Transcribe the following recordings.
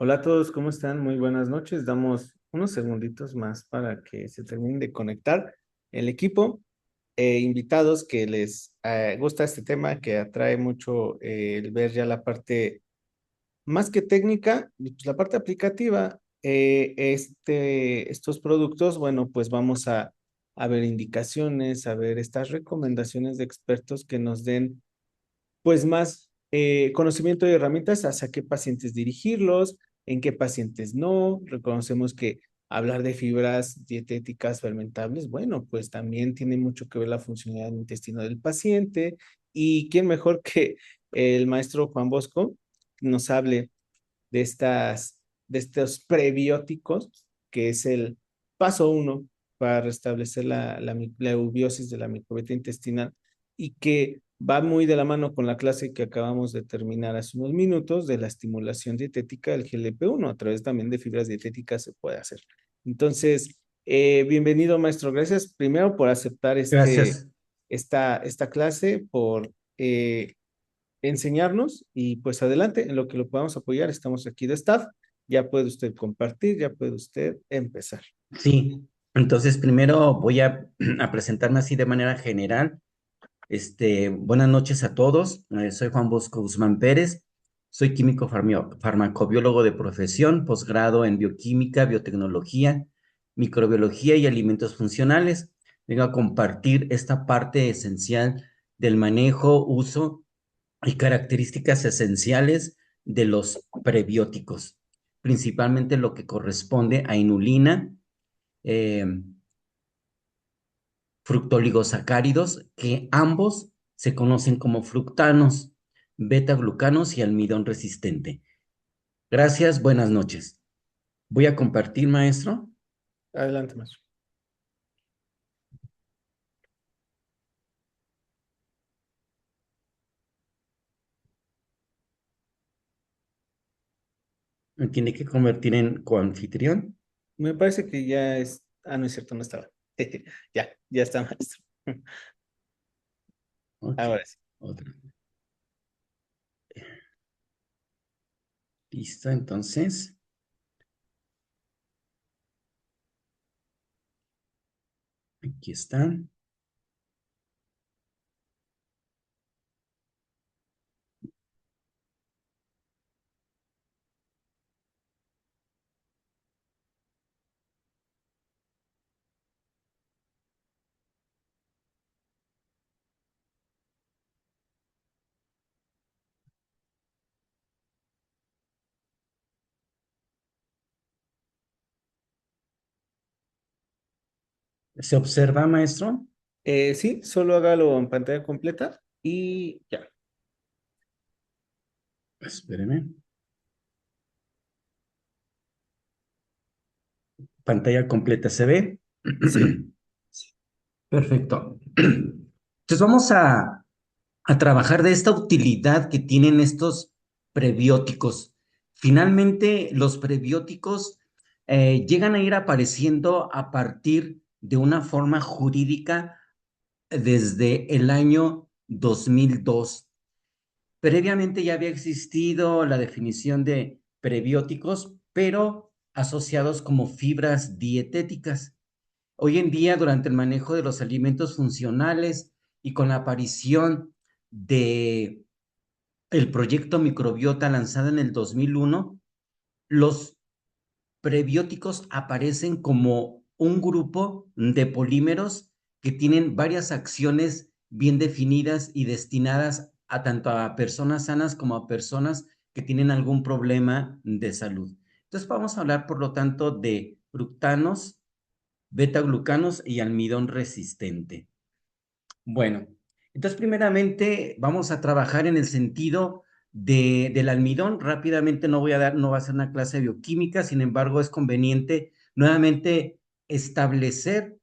Hola a todos, ¿cómo están? Muy buenas noches. Damos unos segunditos más para que se termine de conectar el equipo invitados que les gusta este tema, que atrae mucho el ver ya la parte más que técnica, pues, la parte aplicativa. Estos productos, bueno, pues vamos a ver indicaciones, a ver estas recomendaciones de expertos que nos den pues más conocimiento y herramientas hacia qué pacientes dirigirlos, en qué pacientes no. Reconocemos que hablar de fibras dietéticas fermentables, bueno, pues también tiene mucho que ver la funcionalidad del intestino del paciente. Y quién mejor que el maestro Juan Bosco nos hable de estos prebióticos, que es el paso uno para restablecer la eubiosis de la microbiota intestinal y que va muy de la mano con la clase que acabamos de terminar hace unos minutos de la estimulación dietética del GLP-1. A través también de fibras dietéticas se puede hacer. Entonces, bienvenido, maestro. Gracias primero por aceptar Gracias. esta clase, por enseñarnos y pues adelante, en lo que lo podamos apoyar, estamos aquí de staff. Ya puede usted compartir, ya puede usted empezar. Sí, entonces primero voy a presentarme así de manera general. Buenas noches a todos. Soy Juan Bosco Guzmán Pérez. Soy químico farmacobiólogo de profesión, posgrado en bioquímica, biotecnología, microbiología y alimentos funcionales. Vengo a compartir esta parte esencial del manejo, uso y características esenciales de los prebióticos, principalmente lo que corresponde a inulina, eh, fructoligosacáridos, que ambos se conocen como fructanos, beta-glucanos y almidón resistente. Gracias, buenas noches. Voy a compartir, maestro. Adelante, maestro. Me tiene que convertir en coanfitrión. Me parece que ya es, no es cierto, no estaba. Ya está, maestro. Ok, Ahora sí. otra. Listo, entonces, aquí está. ¿Se observa, maestro? Sí, solo hágalo en pantalla completa y ya. Espéreme. Pantalla completa, ¿se ve? Sí. Perfecto. Entonces vamos a trabajar de esta utilidad que tienen estos prebióticos. Finalmente, los prebióticos llegan a ir apareciendo a partir de una forma jurídica desde el año 2002. Previamente ya había existido la definición de prebióticos, pero asociados como fibras dietéticas. Hoy en día, durante el manejo de los alimentos funcionales y con la aparición de el proyecto Microbiota lanzado en el 2001, los prebióticos aparecen como un grupo de polímeros que tienen varias acciones bien definidas y destinadas a tanto a personas sanas como a personas que tienen algún problema de salud. Entonces vamos a hablar, por lo tanto, de fructanos, beta-glucanos y almidón resistente. Bueno, entonces primeramente vamos a trabajar en el sentido del almidón. Rápidamente no va a ser una clase de bioquímica, sin embargo es conveniente nuevamente establecer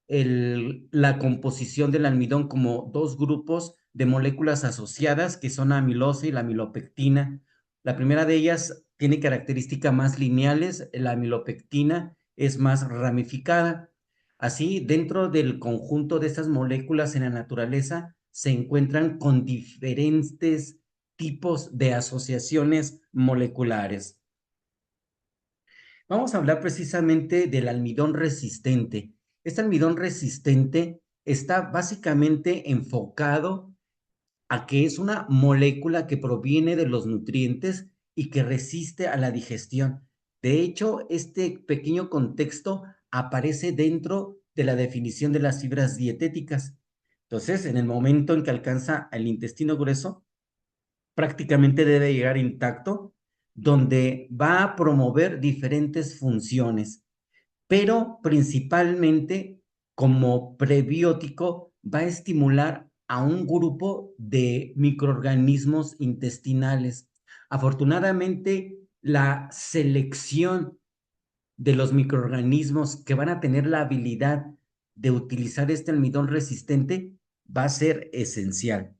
la composición del almidón como dos grupos de moléculas asociadas que son la amilosa y la amilopectina. La primera de ellas tiene características más lineales, la amilopectina es más ramificada. Así, dentro del conjunto de estas moléculas en la naturaleza se encuentran con diferentes tipos de asociaciones moleculares. Vamos a hablar precisamente del almidón resistente. Este almidón resistente está básicamente enfocado a que es una molécula que proviene de los nutrientes y que resiste a la digestión. De hecho, este pequeño contexto aparece dentro de la definición de las fibras dietéticas. Entonces, en el momento en que alcanza el intestino grueso, prácticamente debe llegar intacto, donde va a promover diferentes funciones, pero principalmente como prebiótico va a estimular a un grupo de microorganismos intestinales. Afortunadamente, la selección de los microorganismos que van a tener la habilidad de utilizar este almidón resistente va a ser esencial.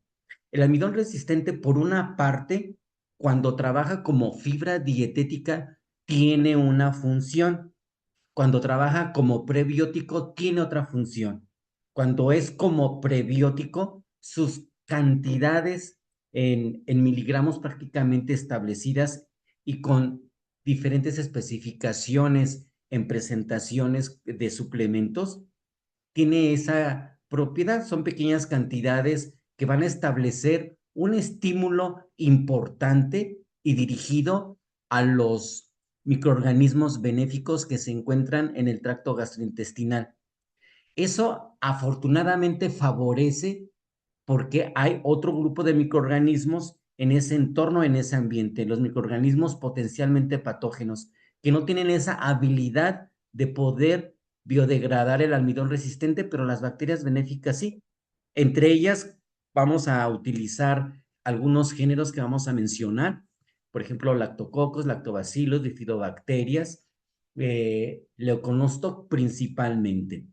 El almidón resistente, por una parte, cuando trabaja como fibra dietética, tiene una función. Cuando trabaja como prebiótico, tiene otra función. Cuando es como prebiótico, sus cantidades en miligramos prácticamente establecidas y con diferentes especificaciones en presentaciones de suplementos, tiene esa propiedad. Son pequeñas cantidades que van a establecer un estímulo importante y dirigido a los microorganismos benéficos que se encuentran en el tracto gastrointestinal. Eso afortunadamente favorece porque hay otro grupo de microorganismos en ese entorno, en ese ambiente, los microorganismos potencialmente patógenos, que no tienen esa habilidad de poder biodegradar el almidón resistente, pero las bacterias benéficas sí. Entre ellas vamos a utilizar algunos géneros que vamos a mencionar, por ejemplo, lactococos, lactobacillus, bifidobacterias, leuconosto principalmente.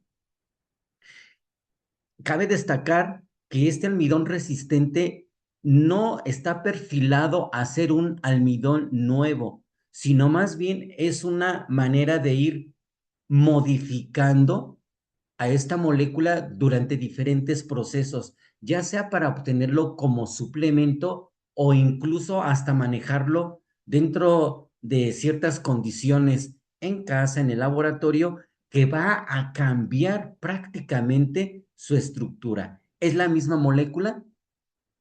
Cabe destacar que este almidón resistente no está perfilado a ser un almidón nuevo, sino más bien es una manera de ir modificando a esta molécula durante diferentes procesos, ya sea para obtenerlo como suplemento o incluso hasta manejarlo dentro de ciertas condiciones en casa, en el laboratorio, que va a cambiar prácticamente su estructura. Es la misma molécula,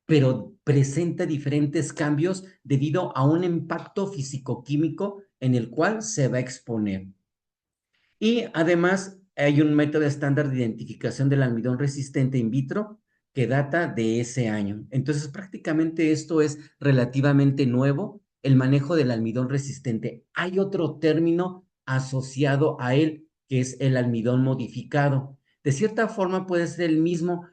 pero presenta diferentes cambios debido a un impacto físico-químico en el cual se va a exponer. Y además hay un método estándar de identificación del almidón resistente in vitro que data de ese año. Entonces, prácticamente esto es relativamente nuevo, el manejo del almidón resistente. Hay otro término asociado a él, que es el almidón modificado. De cierta forma puede ser el mismo,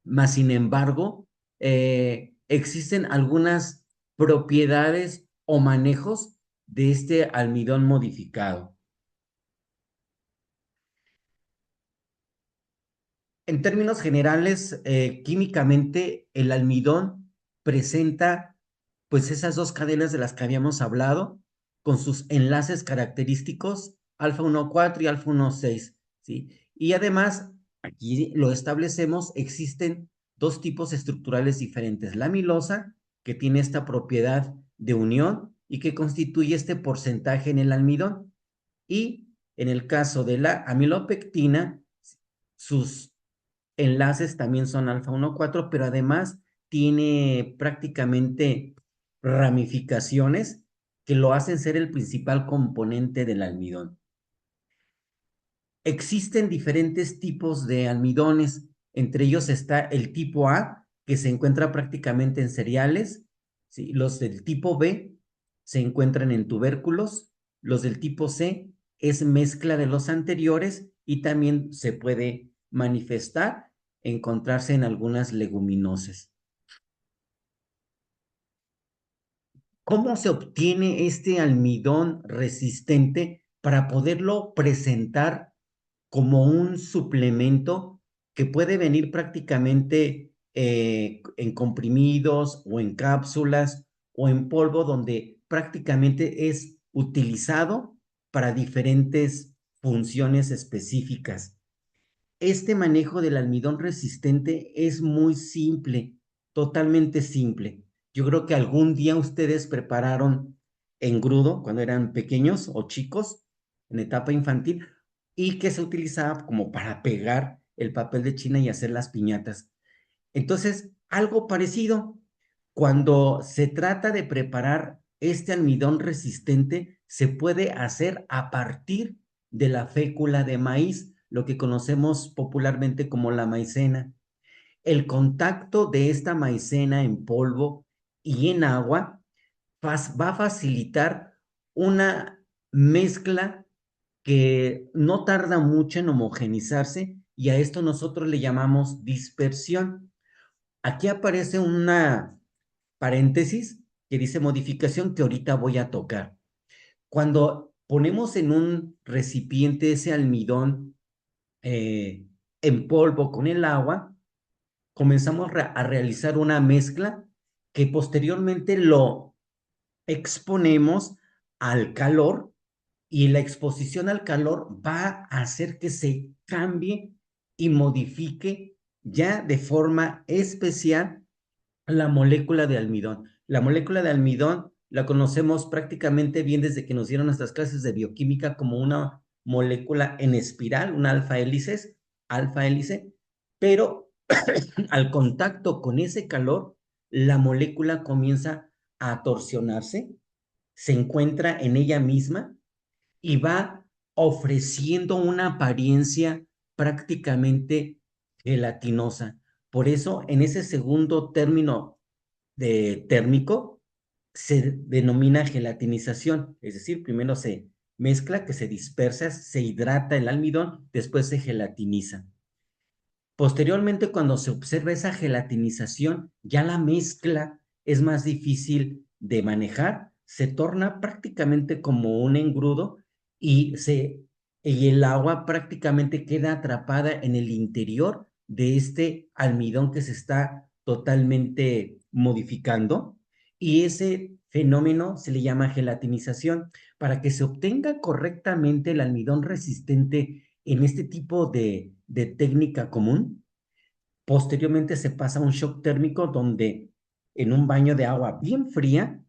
mas sin embargo, existen algunas propiedades o manejos de este almidón modificado. En términos generales, químicamente, el almidón presenta pues esas dos cadenas de las que habíamos hablado, con sus enlaces característicos alfa 1,4 y alfa 1,6, ¿sí? Y además, aquí lo establecemos, existen dos tipos estructurales diferentes. La amilosa, que tiene esta propiedad de unión y que constituye este porcentaje en el almidón. Y en el caso de la amilopectina, sus enlaces también son alfa 1,4, pero además tiene prácticamente ramificaciones que lo hacen ser el principal componente del almidón. Existen diferentes tipos de almidones, entre ellos está el tipo A, que se encuentra prácticamente en cereales, ¿sí? Los del tipo B se encuentran en tubérculos, los del tipo C es mezcla de los anteriores y también se puede manifestar, encontrarse en algunas leguminosas. ¿Cómo se obtiene este almidón resistente para poderlo presentar como un suplemento que puede venir prácticamente en comprimidos o en cápsulas o en polvo, donde prácticamente es utilizado para diferentes funciones específicas? Este manejo del almidón resistente es muy simple, totalmente simple. Yo creo que algún día ustedes prepararon engrudo cuando eran pequeños o chicos, en etapa infantil y que se utilizaba como para pegar el papel de China y hacer las piñatas. Entonces, algo parecido, cuando se trata de preparar este almidón resistente, se puede hacer a partir de la fécula de maíz, lo que conocemos popularmente como la maicena. El contacto de esta maicena en polvo y en agua va a facilitar una mezcla que no tarda mucho en homogenizarse y a esto nosotros le llamamos dispersión. Aquí aparece una paréntesis que dice modificación que ahorita voy a tocar. Cuando ponemos en un recipiente ese almidón eh, en polvo con el agua, comenzamos a realizar una mezcla que posteriormente lo exponemos al calor y la exposición al calor va a hacer que se cambie y modifique ya de forma especial la molécula de almidón. La molécula de almidón la conocemos prácticamente bien desde que nos dieron nuestras clases de bioquímica como una molécula en espiral, una alfa hélice, pero al contacto con ese calor, la molécula comienza a torsionarse, se encuentra en ella misma y va ofreciendo una apariencia prácticamente gelatinosa. Por eso, en ese segundo término de térmico, se denomina gelatinización, es decir, primero se mezcla, que se dispersa, se hidrata el almidón, después se gelatiniza. Posteriormente, cuando se observa esa gelatinización, ya la mezcla es más difícil de manejar, se torna prácticamente como un engrudo y, y el agua prácticamente queda atrapada en el interior de este almidón que se está totalmente modificando y ese fenómeno se le llama gelatinización. Para que se obtenga correctamente el almidón resistente en este tipo de técnica común, posteriormente se pasa a un shock térmico donde en un baño de agua bien fría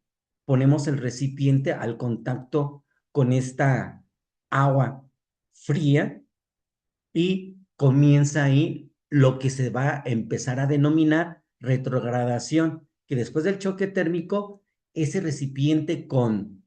ponemos el recipiente al contacto con esta agua fría y comienza ahí lo que se va a empezar a denominar retrogradación, que después del choque térmico, ese recipiente con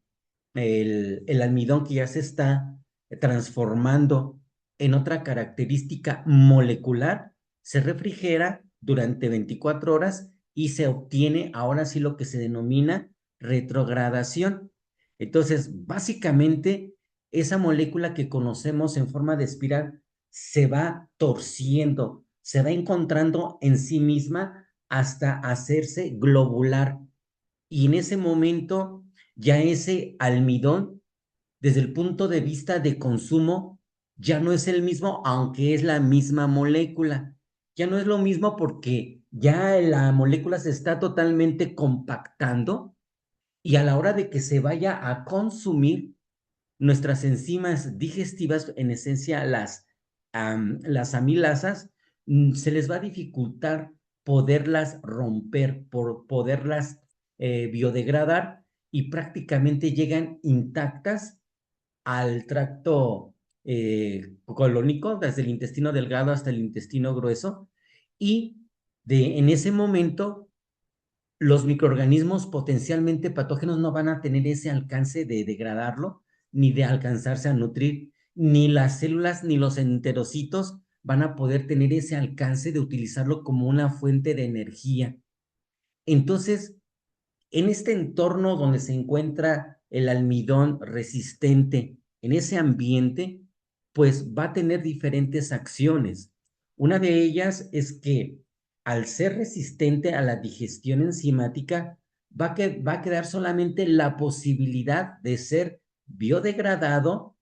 el almidón que ya se está transformando en otra característica molecular, se refrigera durante 24 horas y se obtiene ahora sí lo que se denomina retrogradación. Entonces, básicamente, esa molécula que conocemos en forma de espiral se va torciendo, se va encontrando en sí misma hasta hacerse globular. Y en ese momento ya ese almidón, desde el punto de vista de consumo, ya no es el mismo, aunque es la misma molécula. Ya no es lo mismo porque ya la molécula se está totalmente compactando y a la hora de que se vaya a consumir, nuestras enzimas digestivas, en esencia las amilasas, se les va a dificultar poderlas romper, por poderlas biodegradar y prácticamente llegan intactas al tracto colónico, desde el intestino delgado hasta el intestino grueso, y en ese momento los microorganismos potencialmente patógenos no van a tener ese alcance de degradarlo, ni de alcanzarse a nutrir, ni las células ni los enterocitos van a poder tener ese alcance de utilizarlo como una fuente de energía. Entonces, en este entorno donde se encuentra el almidón resistente, en ese ambiente, pues va a tener diferentes acciones. Una de ellas es que al ser resistente a la digestión enzimática, va a quedar solamente la posibilidad de ser biodegradado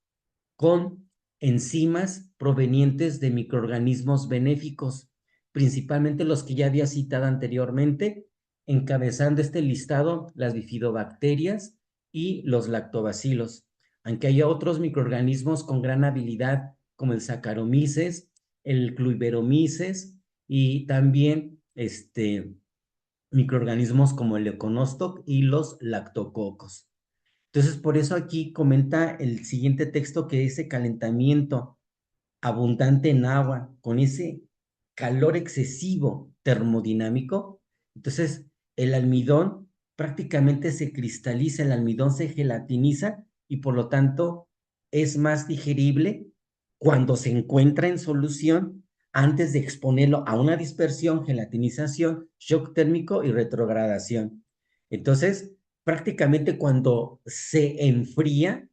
con enzimas provenientes de microorganismos benéficos, principalmente los que ya había citado anteriormente, encabezando este listado las bifidobacterias y los lactobacilos, aunque haya otros microorganismos con gran habilidad como el Saccharomyces, el Cluiberomyces y también microorganismos como el Leuconostoc y los lactococos. Entonces, por eso aquí comenta el siguiente texto que dice calentamiento abundante en agua, con ese calor excesivo termodinámico. Entonces, el almidón prácticamente se cristaliza, el almidón se gelatiniza y por lo tanto es más digerible cuando se encuentra en solución antes de exponerlo a una dispersión, gelatinización, shock térmico y retrogradación. Entonces, prácticamente cuando se enfría,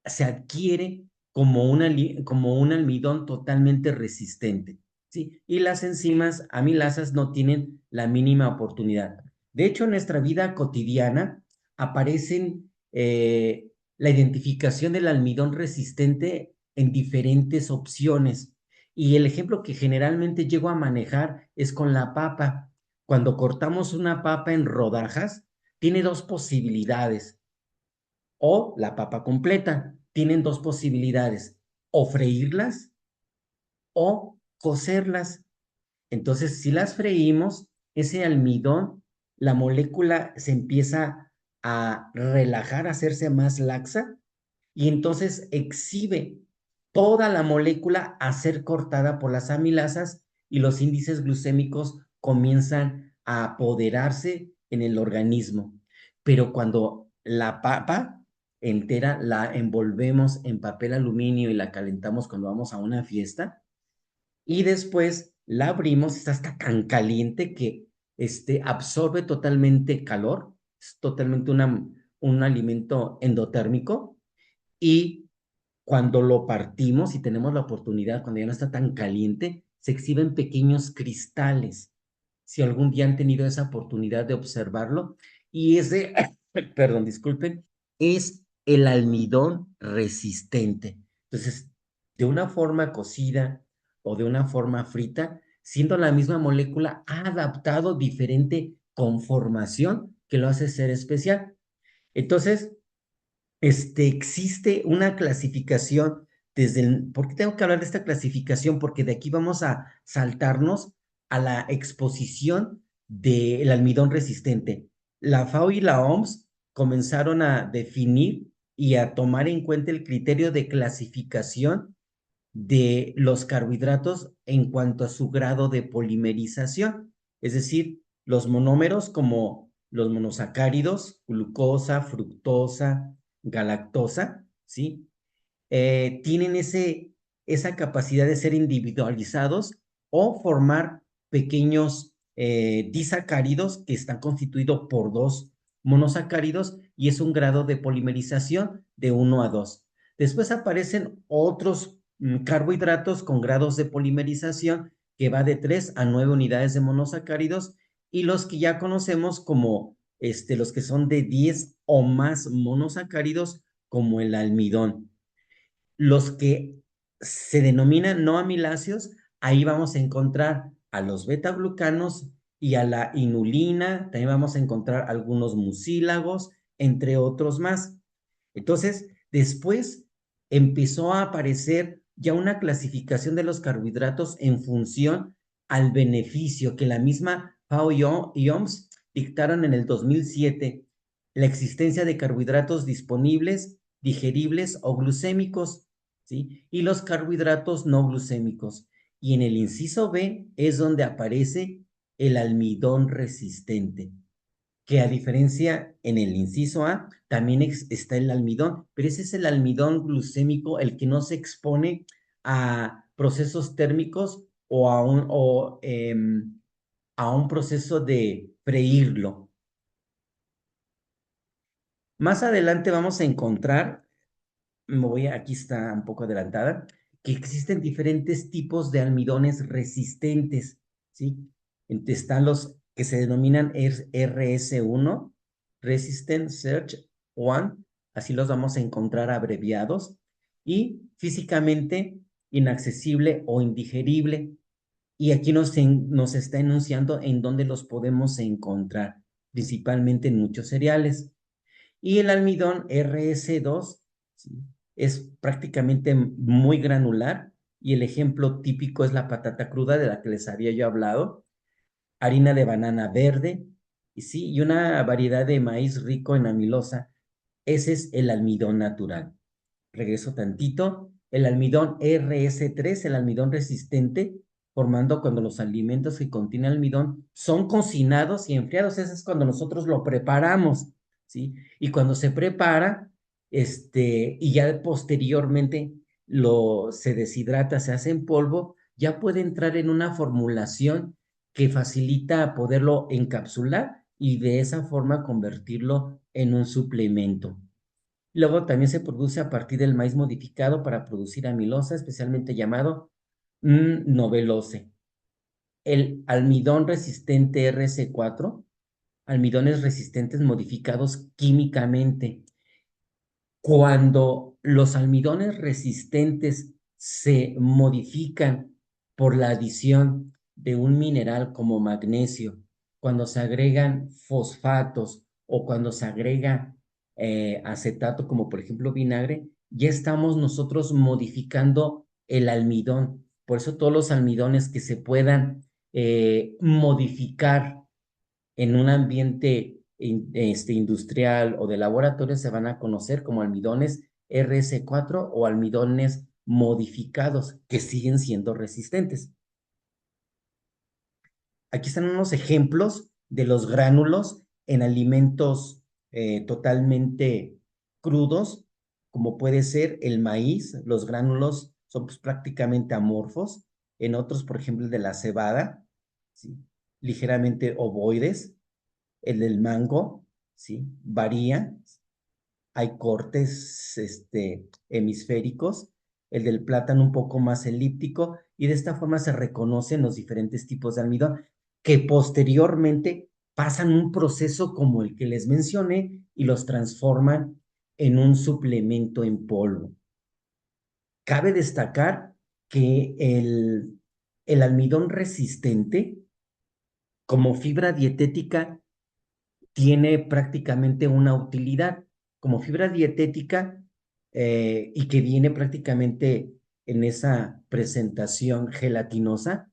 se adquiere como un almidón totalmente resistente, ¿sí? Y las enzimas amilasas no tienen la mínima oportunidad. De hecho, en nuestra vida cotidiana aparecen la identificación del almidón resistente en diferentes opciones. Y el ejemplo que generalmente llego a manejar es con la papa. Cuando cortamos una papa en rodajas, tiene dos posibilidades o la papa completa. Tienen dos posibilidades, o freírlas o cocerlas. Entonces, si las freímos, ese almidón, la molécula se empieza a relajar, a hacerse más laxa y entonces exhibe toda la molécula a ser cortada por las amilasas y los índices glucémicos comienzan a apoderarse en el organismo. Pero cuando la papa entera la envolvemos en papel aluminio y la calentamos cuando vamos a una fiesta y después la abrimos, está hasta tan caliente que absorbe totalmente calor, es totalmente un alimento endotérmico y cuando lo partimos y tenemos la oportunidad, cuando ya no está tan caliente, se exhiben pequeños cristales. Si algún día han tenido esa oportunidad de observarlo, y ese, perdón, disculpen, es el almidón resistente. Entonces, de una forma cocida o de una forma frita, siendo la misma molécula, ha adaptado diferente conformación que lo hace ser especial. Entonces, existe una clasificación ¿por qué tengo que hablar de esta clasificación? Porque de aquí vamos a saltarnos a la exposición del almidón resistente. La FAO y la OMS comenzaron a definir y a tomar en cuenta el criterio de clasificación de los carbohidratos en cuanto a su grado de polimerización, es decir, los monómeros como los monosacáridos, glucosa, fructosa, galactosa, ¿sí? Tienen esa capacidad de ser individualizados o formar pequeños disacáridos que están constituidos por dos monosacáridos y es un grado de polimerización de 1 a 2. Después aparecen otros carbohidratos con grados de polimerización que va de 3 a 9 unidades de monosacáridos y los que ya conocemos como los que son de 10 o más monosacáridos como el almidón. Los que se denominan no amiláceos, ahí vamos a encontrar a los betaglucanos y a la inulina, también vamos a encontrar algunos mucílagos, entre otros más. Entonces, después empezó a aparecer ya una clasificación de los carbohidratos en función al beneficio que la misma FAO y OMS dictaron en el 2007, la existencia de carbohidratos disponibles, digeribles o glucémicos, ¿sí? Y los carbohidratos no glucémicos. Y en el inciso B es donde aparece el almidón resistente, que a diferencia en el inciso A también está el almidón, pero ese es el almidón glucémico, el que no se expone a procesos térmicos o a un proceso de freírlo. Más adelante vamos a encontrar, aquí está un poco adelantada, que existen diferentes tipos de almidones resistentes, ¿sí? Están los que se denominan RS1, Resistant Search 1, así los vamos a encontrar abreviados, y físicamente inaccesible o indigerible. Y aquí nos está enunciando en dónde los podemos encontrar, principalmente en muchos cereales. Y el almidón RS2, ¿sí? Es prácticamente muy granular y el ejemplo típico es la patata cruda de la que les había yo hablado, harina de banana verde, y sí, y una variedad de maíz rico en amilosa. Ese es el almidón natural. Regreso tantito. El almidón RS3, el almidón resistente, formando cuando los alimentos que contienen almidón son cocinados y enfriados. Ese es cuando nosotros lo preparamos, ¿sí? Y cuando se prepara, y ya posteriormente se deshidrata, se hace en polvo, ya puede entrar en una formulación que facilita poderlo encapsular y de esa forma convertirlo en un suplemento. Luego también se produce a partir del maíz modificado para producir amilosa, especialmente llamado novelose. El almidón resistente RC4, almidones resistentes modificados químicamente. Cuando los almidones resistentes se modifican por la adición de un mineral como magnesio, cuando se agregan fosfatos o cuando se agrega acetato, como por ejemplo vinagre, ya estamos nosotros modificando el almidón. Por eso todos los almidones que se puedan modificar en un ambiente industrial o de laboratorio se van a conocer como almidones RS4 o almidones modificados que siguen siendo resistentes. Aquí están unos ejemplos de los gránulos en alimentos totalmente crudos, como puede ser el maíz. Los gránulos son pues, prácticamente amorfos. En otros, por ejemplo, el de la cebada, ¿sí? Ligeramente ovoides. El del mango, ¿sí? Varía. Hay cortes, hemisféricos. El del plátano un poco más elíptico. Y de esta forma se reconocen los diferentes tipos de almidón que posteriormente pasan un proceso como el que les mencioné y los transforman en un suplemento en polvo. Cabe destacar que el almidón resistente como fibra dietética tiene prácticamente una utilidad como fibra dietética y que viene prácticamente en esa presentación gelatinosa,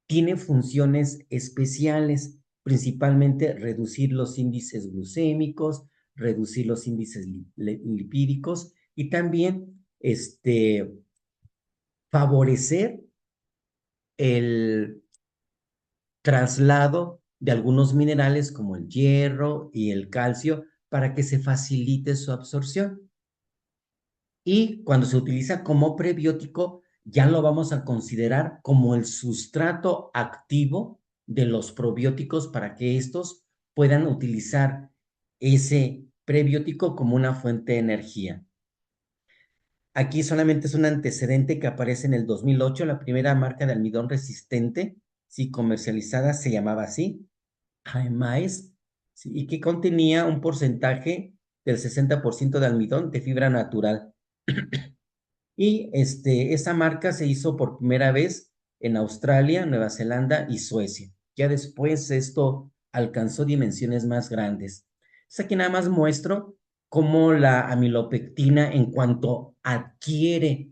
tiene funciones especiales, principalmente reducir los índices glucémicos, reducir los índices lipídicos y también favorecer el traslado de algunos minerales como el hierro y el calcio para que se facilite su absorción. Y cuando se utiliza como prebiótico, ya lo vamos a considerar como el sustrato activo de los probióticos para que estos puedan utilizar ese prebiótico como una fuente de energía. Aquí solamente es un antecedente que aparece en el 2008, la primera marca de almidón resistente, sí, comercializada, se llamaba así, Jaimais, ¿sí? Y que contenía un porcentaje del 60% de almidón de fibra natural. Y esa marca se hizo por primera vez en Australia, Nueva Zelanda y Suecia. Ya después esto alcanzó dimensiones más grandes. Aquí nada más muestro cómo la amilopectina en cuanto adquiere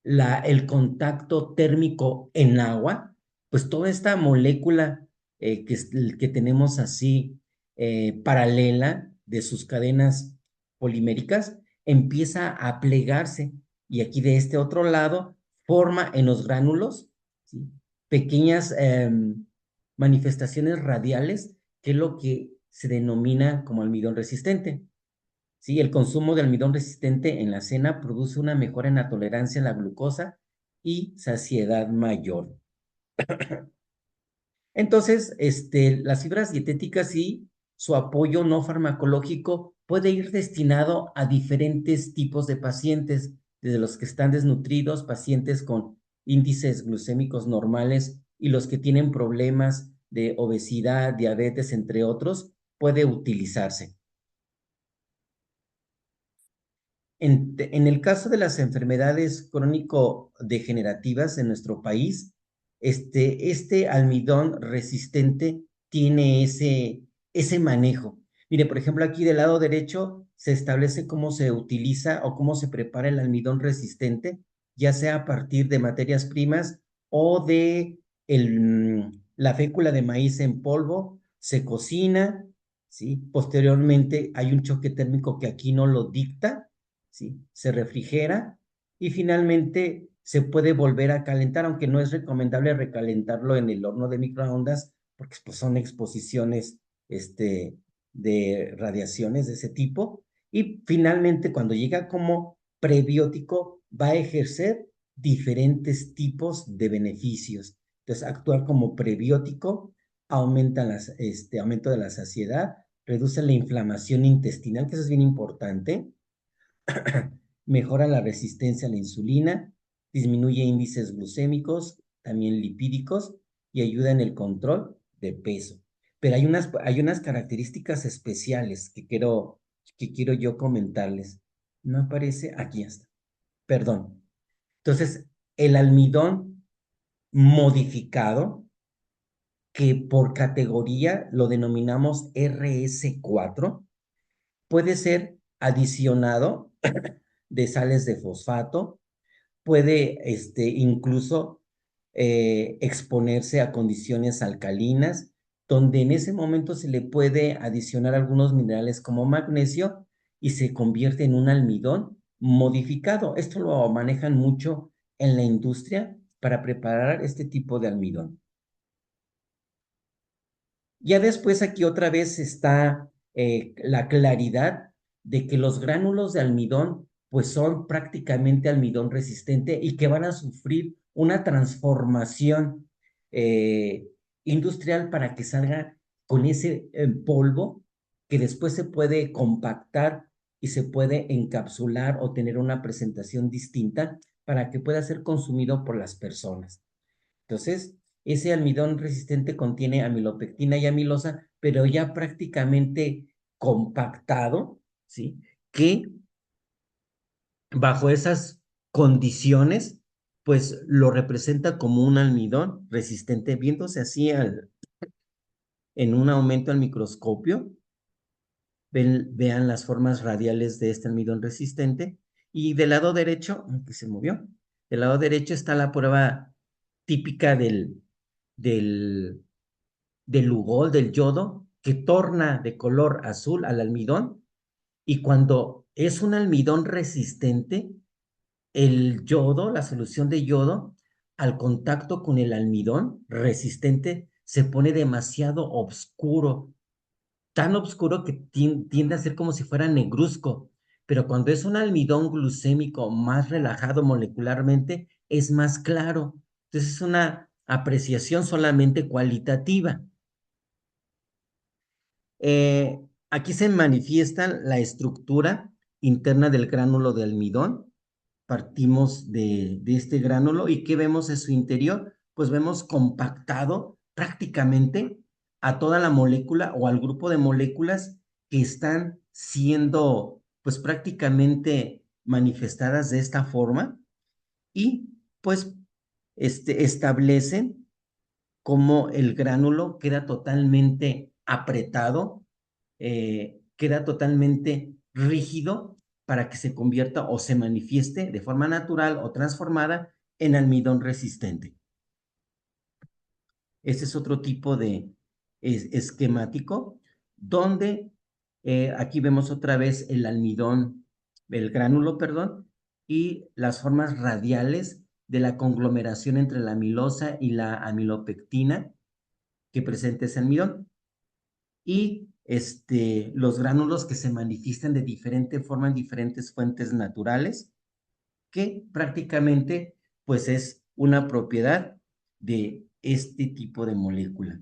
el contacto térmico en agua, pues toda esta molécula que tenemos así paralela de sus cadenas poliméricas empieza a plegarse y aquí de este otro lado forma en los gránulos, ¿sí? Pequeñas manifestaciones radiales, que es lo que se denomina como almidón resistente. ¿Sí? El consumo de almidón resistente en la cena produce una mejora en la tolerancia a la glucosa y saciedad mayor. Entonces, las fibras dietéticas y su apoyo no farmacológico puede ir destinado a diferentes tipos de pacientes, desde los que están desnutridos, pacientes con índices glucémicos normales y los que tienen problemas de obesidad, diabetes, entre otros, puede utilizarse. En el caso de las enfermedades crónico-degenerativas en nuestro país, este almidón resistente tiene ese manejo. Mire, por ejemplo, aquí del lado derecho se establece cómo se utiliza o cómo se prepara el almidón resistente, ya sea a partir de materias primas o de la fécula de maíz en polvo, se cocina, ¿sí? Posteriormente hay un choque térmico que aquí no lo dicta, ¿sí? Se refrigera y finalmente se puede volver a calentar, aunque no es recomendable recalentarlo en el horno de microondas porque pues, son exposiciones de radiaciones de ese tipo. Y finalmente, cuando llega como prebiótico, va a ejercer diferentes tipos de beneficios. Entonces, actuar como prebiótico aumenta aumento de la saciedad, reduce la inflamación intestinal, que eso es bien importante, mejora la resistencia a la insulina, disminuye índices glucémicos, también lipídicos y ayuda en el control de peso. Pero hay unas características especiales que quiero yo comentarles. No aparece, aquí está, perdón. Entonces, el almidón modificado, que por categoría lo denominamos RS4, puede ser adicionado de sales de fosfato, puede incluso exponerse a condiciones alcalinas, donde en ese momento se le puede adicionar algunos minerales como magnesio y se convierte en un almidón modificado. Esto lo manejan mucho en la industria para preparar este tipo de almidón. Ya después aquí otra vez está la claridad de que los gránulos de almidón pues son prácticamente almidón resistente y que van a sufrir una transformación eh, industrial para que salga con ese polvo que después se puede compactar y se puede encapsular o tener una presentación distinta para que pueda ser consumido por las personas. Entonces, ese almidón resistente contiene amilopectina y amilosa, pero ya prácticamente compactado, ¿sí? Que bajo esas condiciones, pues lo representa como un almidón resistente, viéndose así en un aumento al microscopio. Vean las formas radiales de este almidón resistente. Y del lado derecho, que se movió, del lado derecho está la prueba típica del del lugol, del yodo, que torna de color azul al almidón. Y cuando es un almidón resistente, el yodo, la solución de yodo, al contacto con el almidón resistente, se pone demasiado oscuro, tan oscuro que tiende a ser como si fuera negruzco. Pero cuando es un almidón glucémico más relajado molecularmente, es más claro. Entonces es una apreciación solamente cualitativa. Eh, Aquí se manifiesta la estructura interna del gránulo de almidón. Partimos de este gránulo y ¿qué vemos en su interior? Pues vemos compactado prácticamente a toda la molécula o al grupo de moléculas que están siendo pues prácticamente manifestadas de esta forma y pues establecen cómo el gránulo queda totalmente apretado, queda totalmente rígido para que se convierta o se manifieste de forma natural o transformada en almidón resistente. Este es otro tipo de esquemático donde aquí vemos otra vez el almidón, el gránulo, perdón, y las formas radiales de la conglomeración entre la amilosa y la amilopectina que presenta ese almidón y los gránulos que se manifiestan de diferente forma en diferentes fuentes naturales, que prácticamente pues es una propiedad de este tipo de molécula.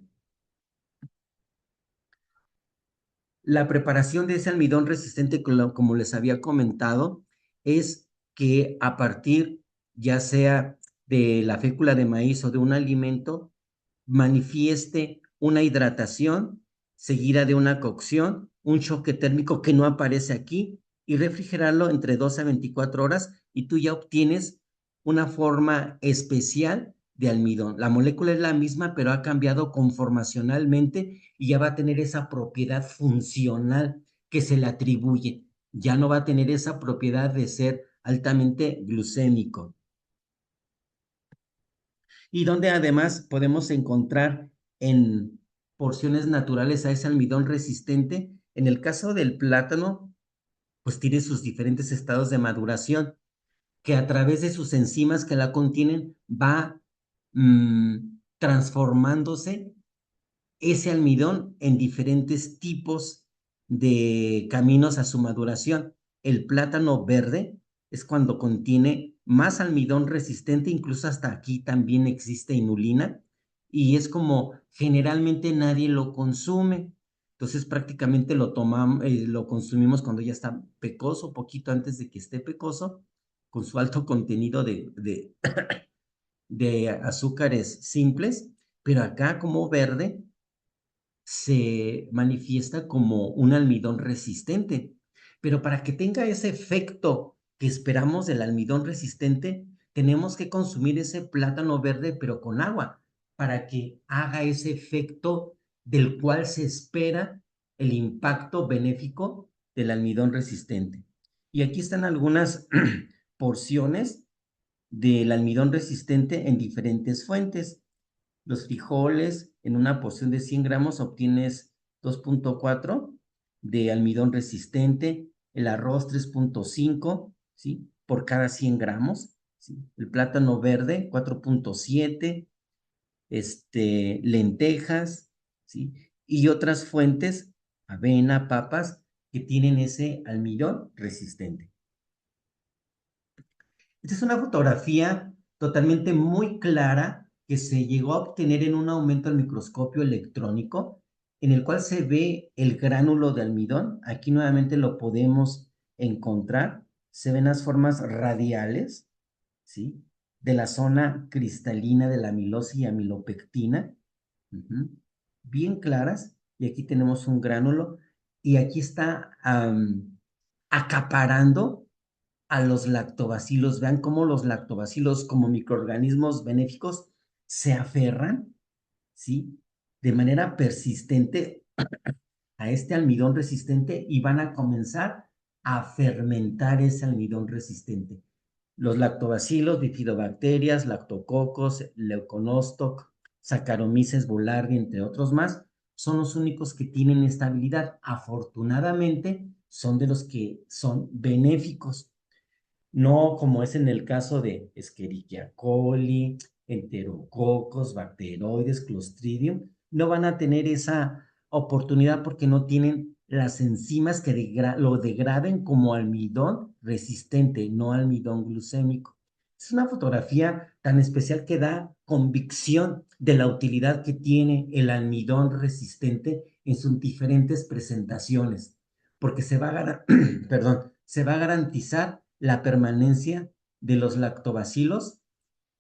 La preparación de ese almidón resistente, como les había comentado, es que a partir ya sea de la fécula de maíz o de un alimento, manifieste una hidratación seguida de una cocción, un choque térmico que no aparece aquí y refrigerarlo entre 2 a 24 horas y tú ya obtienes una forma especial de almidón. La molécula es la misma, pero ha cambiado conformacionalmente y ya va a tener esa propiedad funcional que se le atribuye. Ya no va a tener esa propiedad de ser altamente glucémico. Y donde además podemos encontrar en porciones naturales a ese almidón resistente. En el caso del plátano, pues tiene sus diferentes estados de maduración, que a través de sus enzimas que la contienen va transformándose ese almidón en diferentes tipos de caminos a su maduración. El plátano verde es cuando contiene más almidón resistente, incluso hasta aquí también existe inulina, y es como generalmente nadie lo consume. Entonces prácticamente lo tomamos, lo consumimos cuando ya está pecoso, poquito antes de que esté pecoso, con su alto contenido de azúcares simples, pero acá como verde se manifiesta como un almidón resistente. Pero para que tenga ese efecto que esperamos del almidón resistente, tenemos que consumir ese plátano verde, pero con agua, para que haga ese efecto del cual se espera el impacto benéfico del almidón resistente. Y aquí están algunas porciones del almidón resistente en diferentes fuentes. Los frijoles, en una porción de 100 gramos obtienes 2,4 de almidón resistente, el arroz 3,5, ¿sí? Por cada 100 gramos, ¿sí? El plátano verde 4,7, lentejas, ¿sí? Y otras fuentes, avena, papas, que tienen ese almidón resistente. Esta es una fotografía totalmente muy clara que se llegó a obtener en un aumento al microscopio electrónico, en el cual se ve el gránulo de almidón. Aquí nuevamente lo podemos encontrar. Se ven las formas radiales, ¿sí? De la zona cristalina de la amilosa y amilopectina, bien claras. Y aquí tenemos un gránulo. Y aquí está acaparando a los lactobacilos. Vean cómo los lactobacilos, como microorganismos benéficos, se aferran, ¿sí? De manera persistente a este almidón resistente y van a comenzar a fermentar ese almidón resistente. Los lactobacilos, bifidobacterias, lactococos, leuconostoc, Saccharomyces boulardii, entre otros más, son los únicos que tienen estabilidad. Afortunadamente, son de los que son benéficos, no como es en el caso de Escherichia coli, enterococos, bacteroides, Clostridium, no van a tener esa oportunidad porque no tienen las enzimas que lo degraden como almidón resistente, no almidón glucémico. Es una fotografía tan especial que da convicción de la utilidad que tiene el almidón resistente en sus diferentes presentaciones, porque perdón, se va a garantizar la permanencia de los lactobacilos,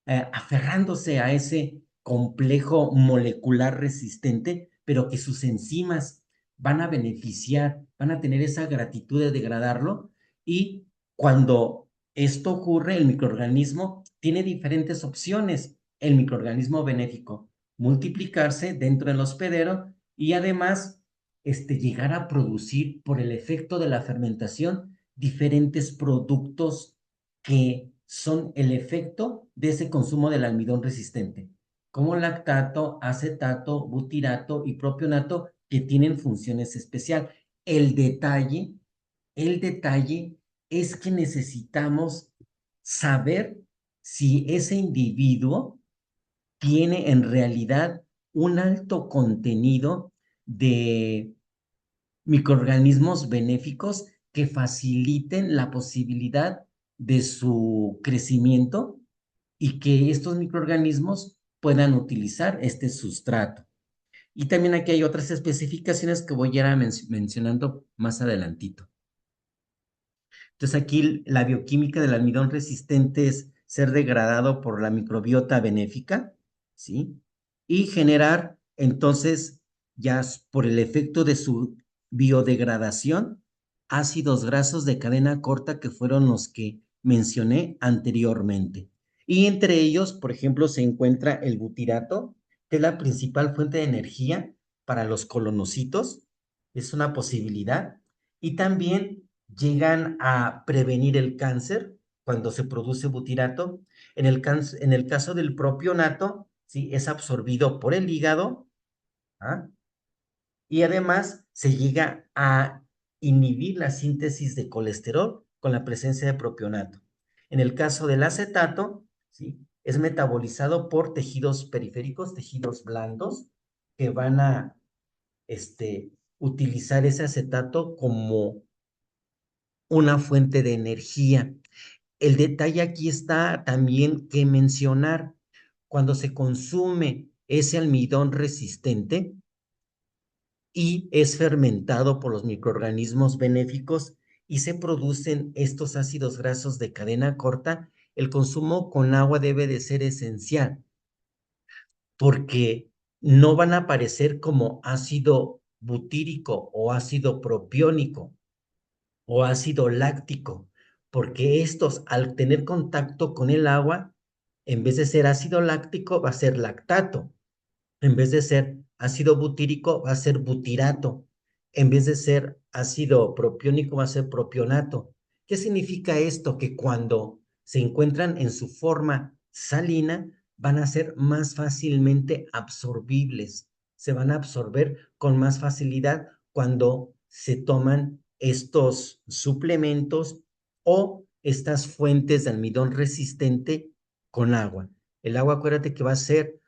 aferrándose a ese complejo molecular resistente, pero que sus enzimas van a beneficiar, van a tener esa gratitud de degradarlo, y cuando esto ocurre, el microorganismo tiene diferentes opciones. El microorganismo benéfico, multiplicarse dentro del hospedero y además llegar a producir por el efecto de la fermentación diferentes productos que son el efecto de ese consumo del almidón resistente, como lactato, acetato, butirato y propionato, que tienen funciones especiales. El detalle, el detalle es que necesitamos saber si ese individuo tiene en realidad un alto contenido de microorganismos benéficos que faciliten la posibilidad de su crecimiento y que estos microorganismos puedan utilizar este sustrato. Y también aquí hay otras especificaciones que voy a ir mencionando más adelantito. Entonces aquí la bioquímica del almidón resistente es ser degradado por la microbiota benéfica, ¿sí? Y generar entonces, ya por el efecto de su biodegradación, ácidos grasos de cadena corta, que fueron los que mencioné anteriormente. Y entre ellos, por ejemplo, se encuentra el butirato, que es la principal fuente de energía para los colonocitos. Es una posibilidad. Y también llegan a prevenir el cáncer cuando se produce butirato. En el caso del propionato, ¿sí? Es absorbido por el hígado, ¿ah? y además se llega a inhibir la síntesis de colesterol con la presencia de propionato. En el caso del acetato, ¿sí?, es metabolizado por tejidos periféricos, tejidos blandos, que van a utilizar ese acetato como una fuente de energía. El detalle aquí está también que mencionar, cuando se consume ese almidón resistente y es fermentado por los microorganismos benéficos y se producen estos ácidos grasos de cadena corta, el consumo con agua debe de ser esencial, porque no van a aparecer como ácido butírico o ácido propiónico o ácido láctico, porque estos, al tener contacto con el agua, en vez de ser ácido láctico, va a ser lactato. En vez de ser ácido butírico, va a ser butirato. En vez de ser ácido propiónico, va a ser propionato. ¿Qué significa esto? Que cuando se encuentran en su forma salina, van a ser más fácilmente absorbibles. Se van a absorber con más facilidad cuando se toman estos suplementos o estas fuentes de almidón resistente con agua. El agua, acuérdate que va a ser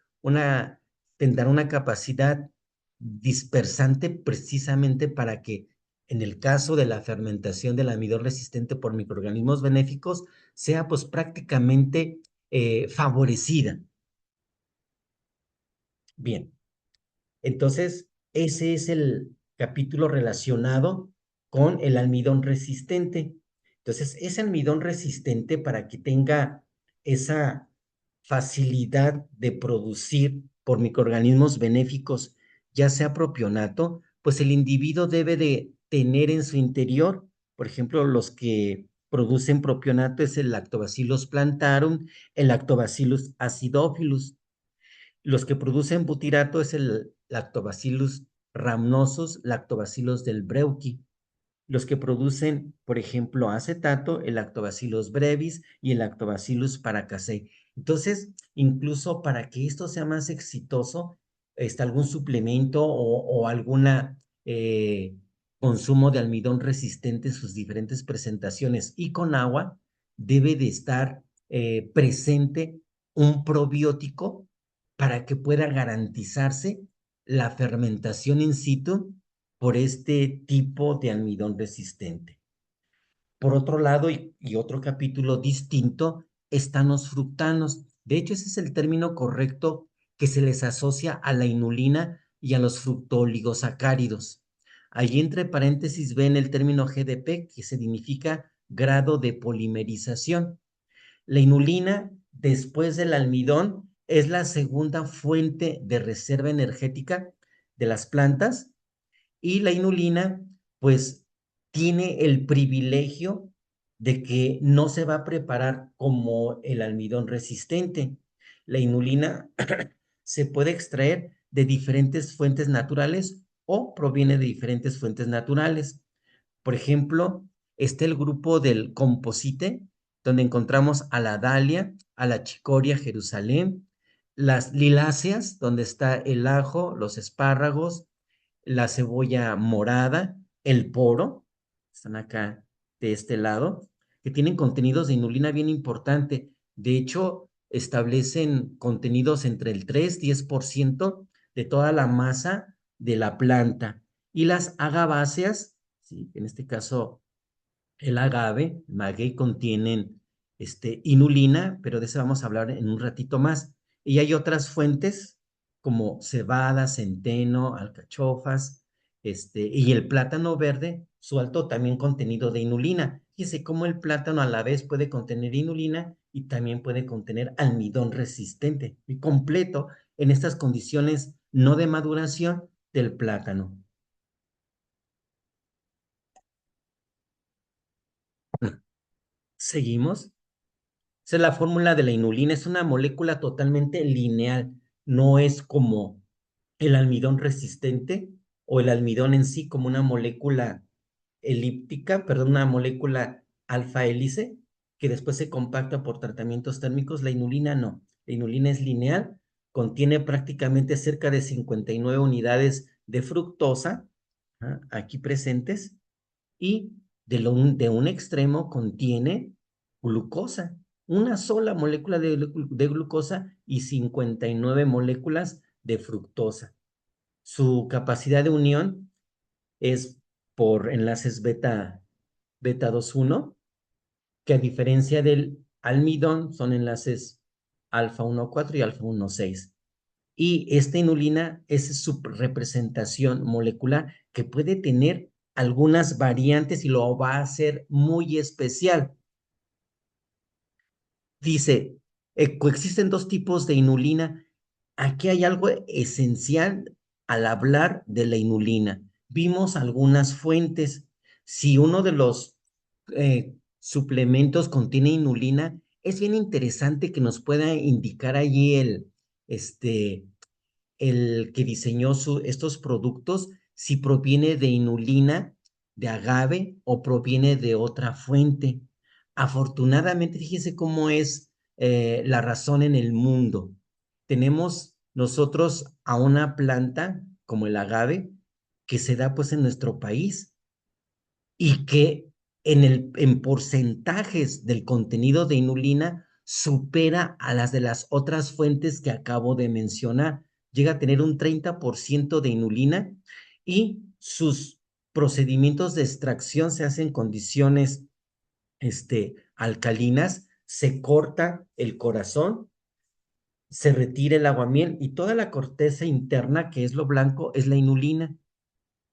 tendrá una capacidad dispersante precisamente para que en el caso de la fermentación del almidón resistente por microorganismos benéficos sea pues prácticamente favorecida. Bien, entonces ese es el capítulo relacionado con el almidón resistente. Entonces, ese almidón resistente, para que tenga esa facilidad de producir por microorganismos benéficos, ya sea propionato, pues el individuo debe de tener en su interior, por ejemplo, los que producen propionato es el Lactobacillus plantarum, el Lactobacillus acidophilus. Los que producen butirato es el Lactobacillus rhamnosus, Lactobacillus del Breuchi. Los que producen, por ejemplo, acetato, el Lactobacillus brevis y el Lactobacillus paracasei. Entonces, incluso para que esto sea más exitoso, algún suplemento o alguna consumo de almidón resistente en sus diferentes presentaciones y con agua, debe de estar presente un probiótico para que pueda garantizarse la fermentación in situ por este tipo de almidón resistente. Por otro lado, y otro capítulo distinto, están los fructanos. De hecho, ese es el término correcto que se les asocia a la inulina y a los fructooligosacáridos. Allí entre paréntesis ven el término GDP, que significa grado de polimerización. La inulina, después del almidón, es la segunda fuente de reserva energética de las plantas y la inulina, pues, tiene el privilegio de que no se va a preparar como el almidón resistente. La inulina se puede extraer de diferentes fuentes naturales o proviene de diferentes fuentes naturales. Por ejemplo, está el grupo del composite, donde encontramos a la dalia, a la chicoria, Jerusalén, las liláceas, donde está el ajo, los espárragos, la cebolla morada, el poro, están acá de este lado, que tienen contenidos de inulina bien importante. De hecho, establecen contenidos entre el 3-10% de toda la masa de la planta. Y las agaváceas, ¿sí?, en este caso el agave, el maguey, contienen inulina, pero de eso vamos a hablar en un ratito más. Y hay otras fuentes como cebada, centeno, alcachofas, y el plátano verde, su alto también contenido de inulina. Fíjese cómo el plátano a la vez puede contener inulina y también puede contener almidón resistente y completo en estas condiciones no de maduración del plátano. Seguimos. Esa es la fórmula de la inulina, es una molécula totalmente lineal, no es como el almidón resistente o el almidón en sí como una molécula elíptica, perdón, una molécula alfa hélice que después se compacta por tratamientos térmicos. La inulina no, la inulina es lineal, contiene prácticamente cerca de 59 unidades de fructosa, aquí presentes, y de un extremo contiene glucosa, una sola molécula de glucosa y 59 moléculas de fructosa. Su capacidad de unión es por enlaces beta 2,1, que a diferencia del almidón son enlaces alfa 1,4 y alfa 1,6. Y esta inulina es su representación molecular que puede tener algunas variantes y lo va a hacer muy especial. Dice, coexisten dos tipos de inulina. Aquí hay algo esencial al hablar de la inulina. Vimos algunas fuentes. Si uno de los suplementos contiene inulina, es bien interesante que nos pueda indicar allí el que diseñó estos productos, si proviene de inulina, de agave o proviene de otra fuente. Afortunadamente, fíjense cómo es la razón en el mundo. Tenemos nosotros a una planta como el agave que se da pues en nuestro país y que en porcentajes del contenido de inulina supera a las de las otras fuentes que acabo de mencionar. Llega a tener un 30% de inulina y sus procedimientos de extracción se hacen en condiciones alcalinas, se corta el corazón, se retira el aguamiel y toda la corteza interna, que es lo blanco, es la inulina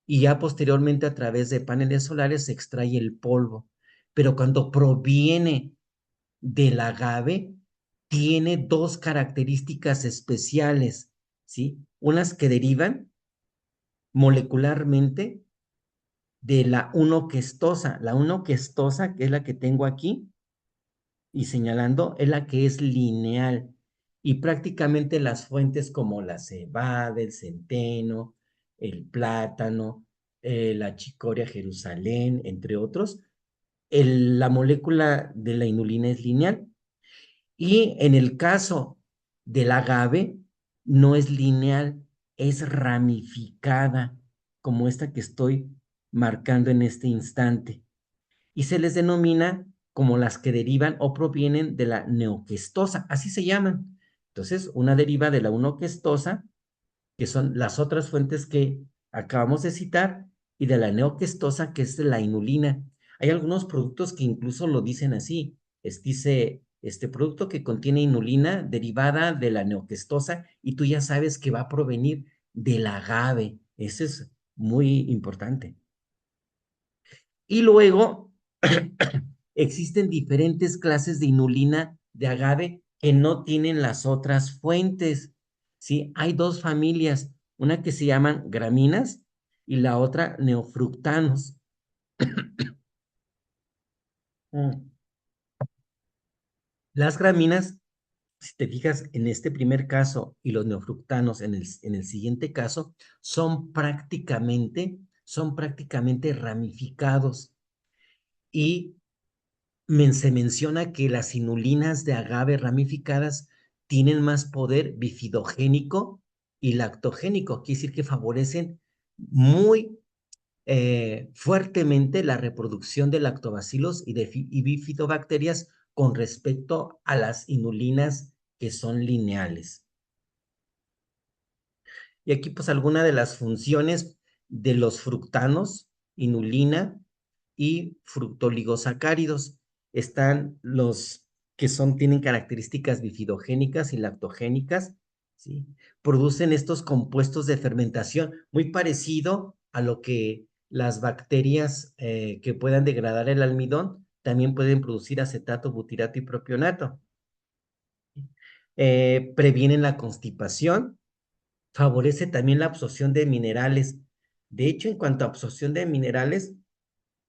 y ya posteriormente a través de paneles solares se extrae el polvo. Pero cuando proviene del agave, tiene dos características especiales, ¿sí? Unas que derivan molecularmente de la 1-questosa. La 1-questosa, que es la que tengo aquí y señalando, es la que es lineal. Y prácticamente las fuentes como la cebada, el centeno, el plátano, la chicoria Jerusalén, entre otros, la molécula de la inulina es lineal. Y en el caso del agave, no es lineal, es ramificada, como esta que estoy marcando en este instante. Y se les denomina como las que derivan o provienen de la neoquestosa, así se llaman. Entonces, una deriva de la 1-questosa, que son las otras fuentes que acabamos de citar, y de la neoquestosa, que es de la inulina. Hay algunos productos que incluso lo dicen así. Dice, este producto que contiene inulina derivada de la neoquestosa, y tú ya sabes que va a provenir del agave. Eso es muy importante. Y luego existen diferentes clases de inulina de agave que no tienen las otras fuentes. ¿Sí? Hay dos familias, una que se llaman graminas y la otra neofructanos. Las graminas, si te fijas en este primer caso y los neofructanos en el siguiente caso, son prácticamente ramificados y se menciona que las inulinas de agave ramificadas tienen más poder bifidogénico y lactogénico, quiere decir que favorecen muy fuertemente la reproducción de lactobacilos y bifidobacterias con respecto a las inulinas que son lineales. Y aquí pues alguna de las funciones de los fructanos, inulina y fructoligosacáridos. Están los que tienen características bifidogénicas y lactogénicas, ¿sí? Producen estos compuestos de fermentación muy parecido a lo que las bacterias que puedan degradar el almidón también pueden producir acetato, butirato y propionato. Previenen la constipación, favorece también la absorción de minerales. De hecho, en cuanto a absorción de minerales,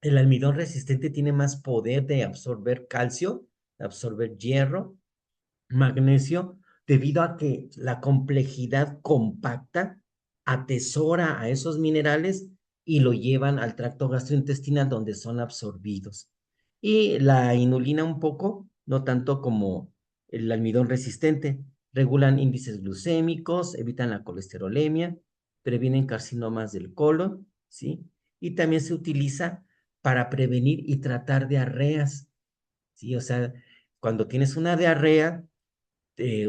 el almidón resistente tiene más poder de absorber calcio, de absorber hierro, magnesio, debido a que la complejidad compacta atesora a esos minerales y lo llevan al tracto gastrointestinal donde son absorbidos. Y la inulina un poco, no tanto como el almidón resistente, regulan índices glucémicos, evitan la colesterolemia previenen carcinomas del colon, ¿sí? Y también se utiliza para prevenir y tratar diarreas, ¿sí? O sea, cuando tienes una diarrea,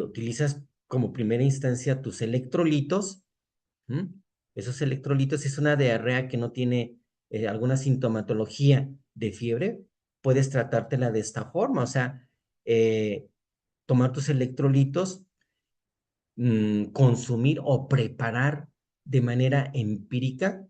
utilizas como primera instancia tus electrolitos. ¿Mm? Esos electrolitos, si es una diarrea que no tiene alguna sintomatología de fiebre, puedes tratártela de esta forma, o sea, eh, tomar tus electrolitos, consumir o preparar de manera empírica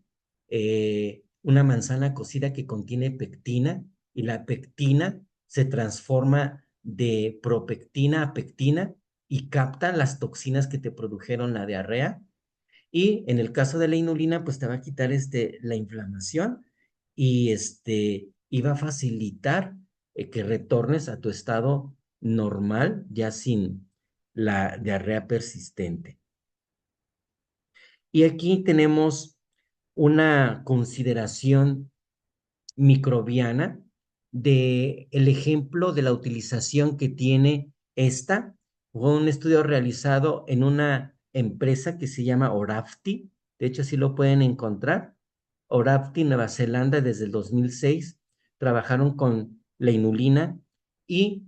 una manzana cocida que contiene pectina, y la pectina se transforma de propectina a pectina y capta las toxinas que te produjeron la diarrea. Y en el caso de la inulina, pues te va a quitar la inflamación y y va a facilitar que retornes a tu estado normal, ya sin la diarrea persistente. Y aquí tenemos una consideración microbiana de el ejemplo de la utilización que tiene esta. Fue un estudio realizado en una empresa que se llama Orafti. De hecho, sí lo pueden encontrar. Orafti, Nueva Zelanda, desde el 2006, trabajaron con la inulina y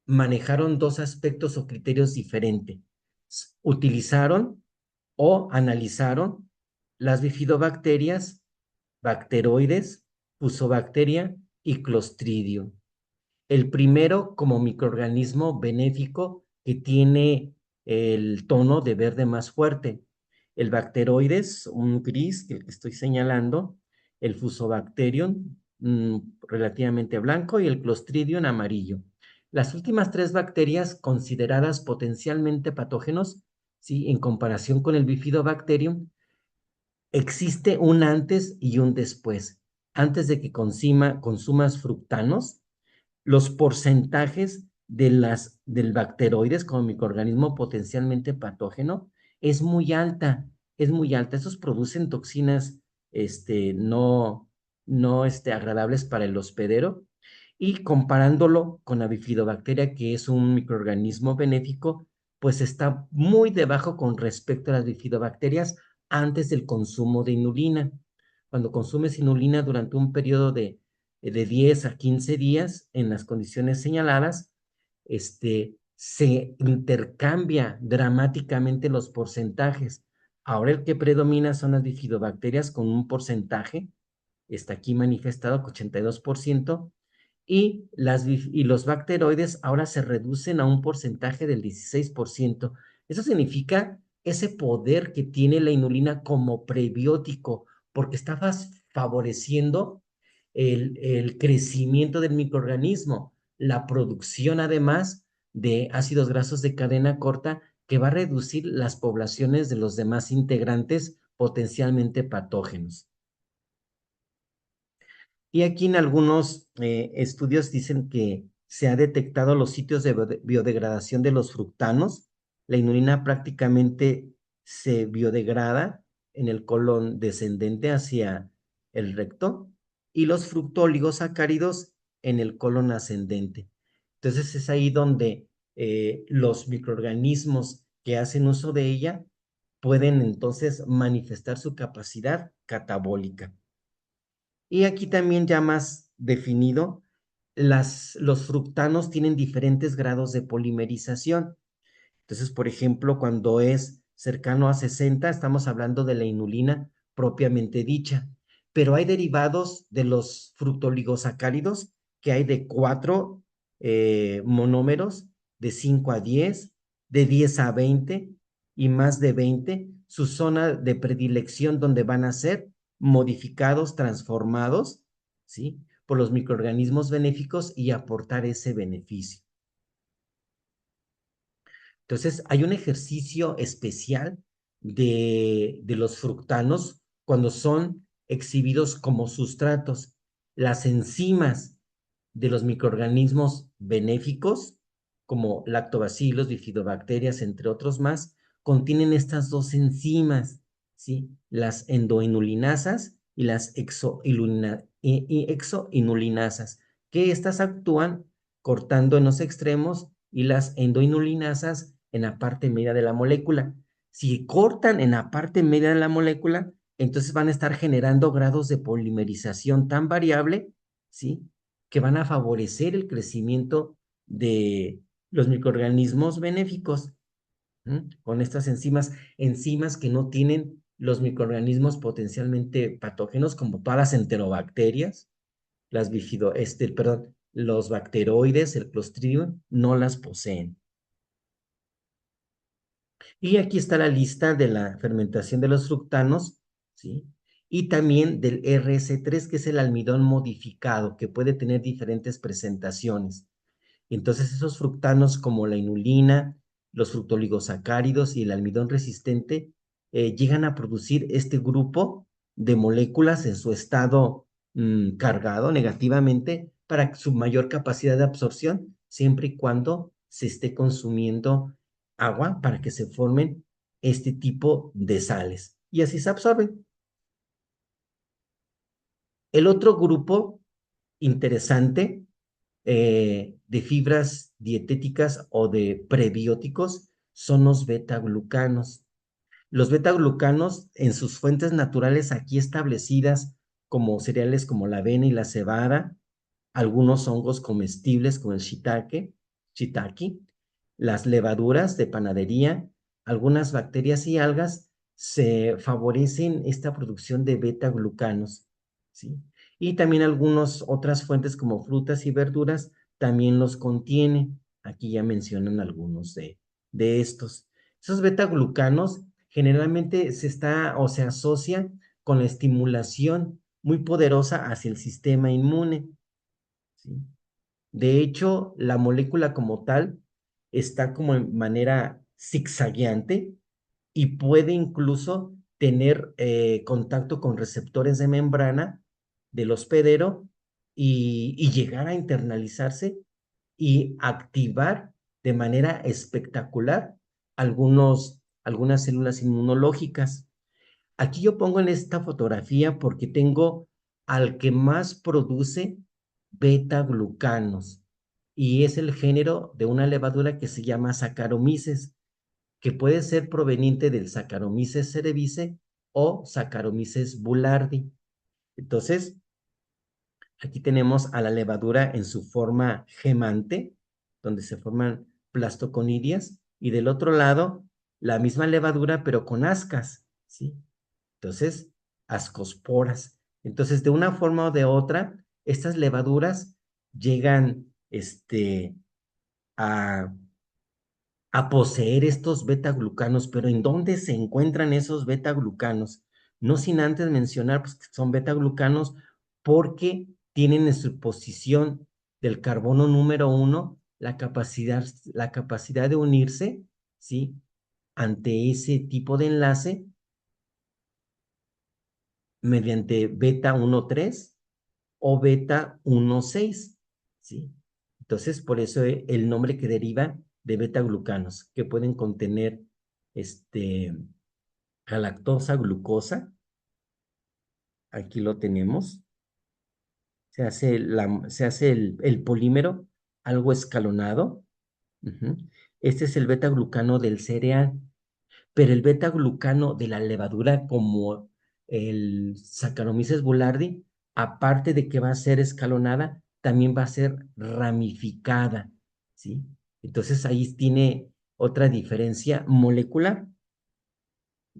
manejaron dos aspectos o criterios diferentes. Utilizaron o analizaron las bifidobacterias, bacteroides, Fusobacteria y Clostridium. El primero como microorganismo benéfico que tiene el tono de verde más fuerte. El bacteroides, un gris, que estoy señalando, el Fusobacterium, relativamente blanco, y el Clostridium amarillo. Las últimas tres bacterias consideradas potencialmente patógenos, ¿sí? En comparación con el Bifidobacterium, existe un antes y un después. Antes de que consumas fructanos, los porcentajes del bacteroides como microorganismo potencialmente patógeno es muy alta, es muy alta. Esos producen toxinas no agradables para el hospedero, y comparándolo con la bifidobacteria, que es un microorganismo benéfico, pues está muy debajo con respecto a las bifidobacterias antes del consumo de inulina. Cuando consumes inulina durante un periodo de 10 a 15 días en las condiciones señaladas, se intercambia dramáticamente los porcentajes. Ahora el que predomina son las bifidobacterias con un porcentaje, está aquí manifestado, 82%, y los bacteroides ahora se reducen a un porcentaje del 16%. Eso significa ese poder que tiene la inulina como prebiótico, porque está favoreciendo el crecimiento del microorganismo, la producción además de ácidos grasos de cadena corta, que va a reducir las poblaciones de los demás integrantes potencialmente patógenos. Y aquí en algunos estudios dicen que se ha detectado los sitios de biodegradación de los fructanos. La inulina prácticamente se biodegrada en el colon descendente hacia el recto, y los fructooligosacáridos en el colon ascendente. Entonces es ahí donde los microorganismos que hacen uso de ella pueden entonces manifestar su capacidad catabólica. Y aquí también ya más definido, los fructanos tienen diferentes grados de polimerización. Entonces, por ejemplo, cuando es cercano a 60, estamos hablando de la inulina propiamente dicha. Pero hay derivados de los fructooligosacáridos que hay de 4 monómeros, de 5 a 10, de 10 a 20 y más de 20. Su zona de predilección donde van a ser modificados, transformados, ¿sí? Por los microorganismos benéficos y aportar ese beneficio. Entonces, hay un ejercicio especial de los fructanos cuando son exhibidos como sustratos. Las enzimas de los microorganismos benéficos, como lactobacilos, bifidobacterias, entre otros más, contienen estas dos enzimas, ¿sí? Las endoinulinasas y las exoinulinasas, que estas actúan cortando en los extremos, y las endoinulinasas en la parte media de la molécula. Si cortan en la parte media de la molécula, entonces van a estar generando grados de polimerización tan variable, ¿sí? Que van a favorecer el crecimiento de los microorganismos benéficos. Con estas enzimas que no tienen los microorganismos potencialmente patógenos, como todas las enterobacterias, los bacteroides, el Clostridium, no las poseen. Y aquí está la lista de la fermentación de los fructanos, ¿sí? Y también del RS3, que es el almidón modificado, que puede tener diferentes presentaciones. Entonces, esos fructanos como la inulina, los fructoligosacáridos y el almidón resistente llegan a producir este grupo de moléculas en su estado cargado negativamente para su mayor capacidad de absorción, siempre y cuando se esté consumiendo agua para que se formen este tipo de sales. Y así se absorben. El otro grupo interesante de fibras dietéticas o de prebióticos son los betaglucanos. Los betaglucanos en sus fuentes naturales aquí establecidas como cereales como la avena y la cebada, algunos hongos comestibles como el shiitake, las levaduras de panadería, algunas bacterias y algas se favorecen esta producción de betaglucanos, ¿sí? Y también algunas otras fuentes como frutas y verduras también los contiene. Aquí ya mencionan algunos de estos. Esos betaglucanos generalmente se está o se asocia con la estimulación muy poderosa hacia el sistema inmune, ¿sí? De hecho, la molécula como tal está como en manera zigzagueante y puede incluso tener contacto con receptores de membrana del hospedero y llegar a internalizarse y activar de manera espectacular algunas células inmunológicas. Aquí yo pongo en esta fotografía porque tengo al que más produce beta-glucanos y es el género de una levadura que se llama Saccharomyces, que puede ser proveniente del Saccharomyces cerevisiae o Saccharomyces boulardii. Entonces, aquí tenemos a la levadura en su forma gemante, donde se forman plastoconidias, y del otro lado, la misma levadura, pero con ascas, ¿sí? Entonces, ascosporas. Entonces, de una forma o de otra, estas levaduras llegan, a, a poseer estos beta-glucanos, pero ¿en dónde se encuentran esos beta-glucanos? No sin antes mencionar pues, que son beta-glucanos porque tienen en su posición del carbono número 1 la capacidad de unirse, ¿sí? Ante ese tipo de enlace mediante beta 1,3 o beta 1,6, ¿sí? Entonces, por eso el nombre que deriva de beta-glucanos, que pueden contener este, galactosa, glucosa, aquí lo tenemos, se hace el polímero algo escalonado. Ujú. Este es el beta-glucano del cereal. Pero el beta-glucano de la levadura, como el Saccharomyces boulardii, aparte de que va a ser escalonada, también va a ser ramificada, ¿sí? Entonces ahí tiene otra diferencia molecular.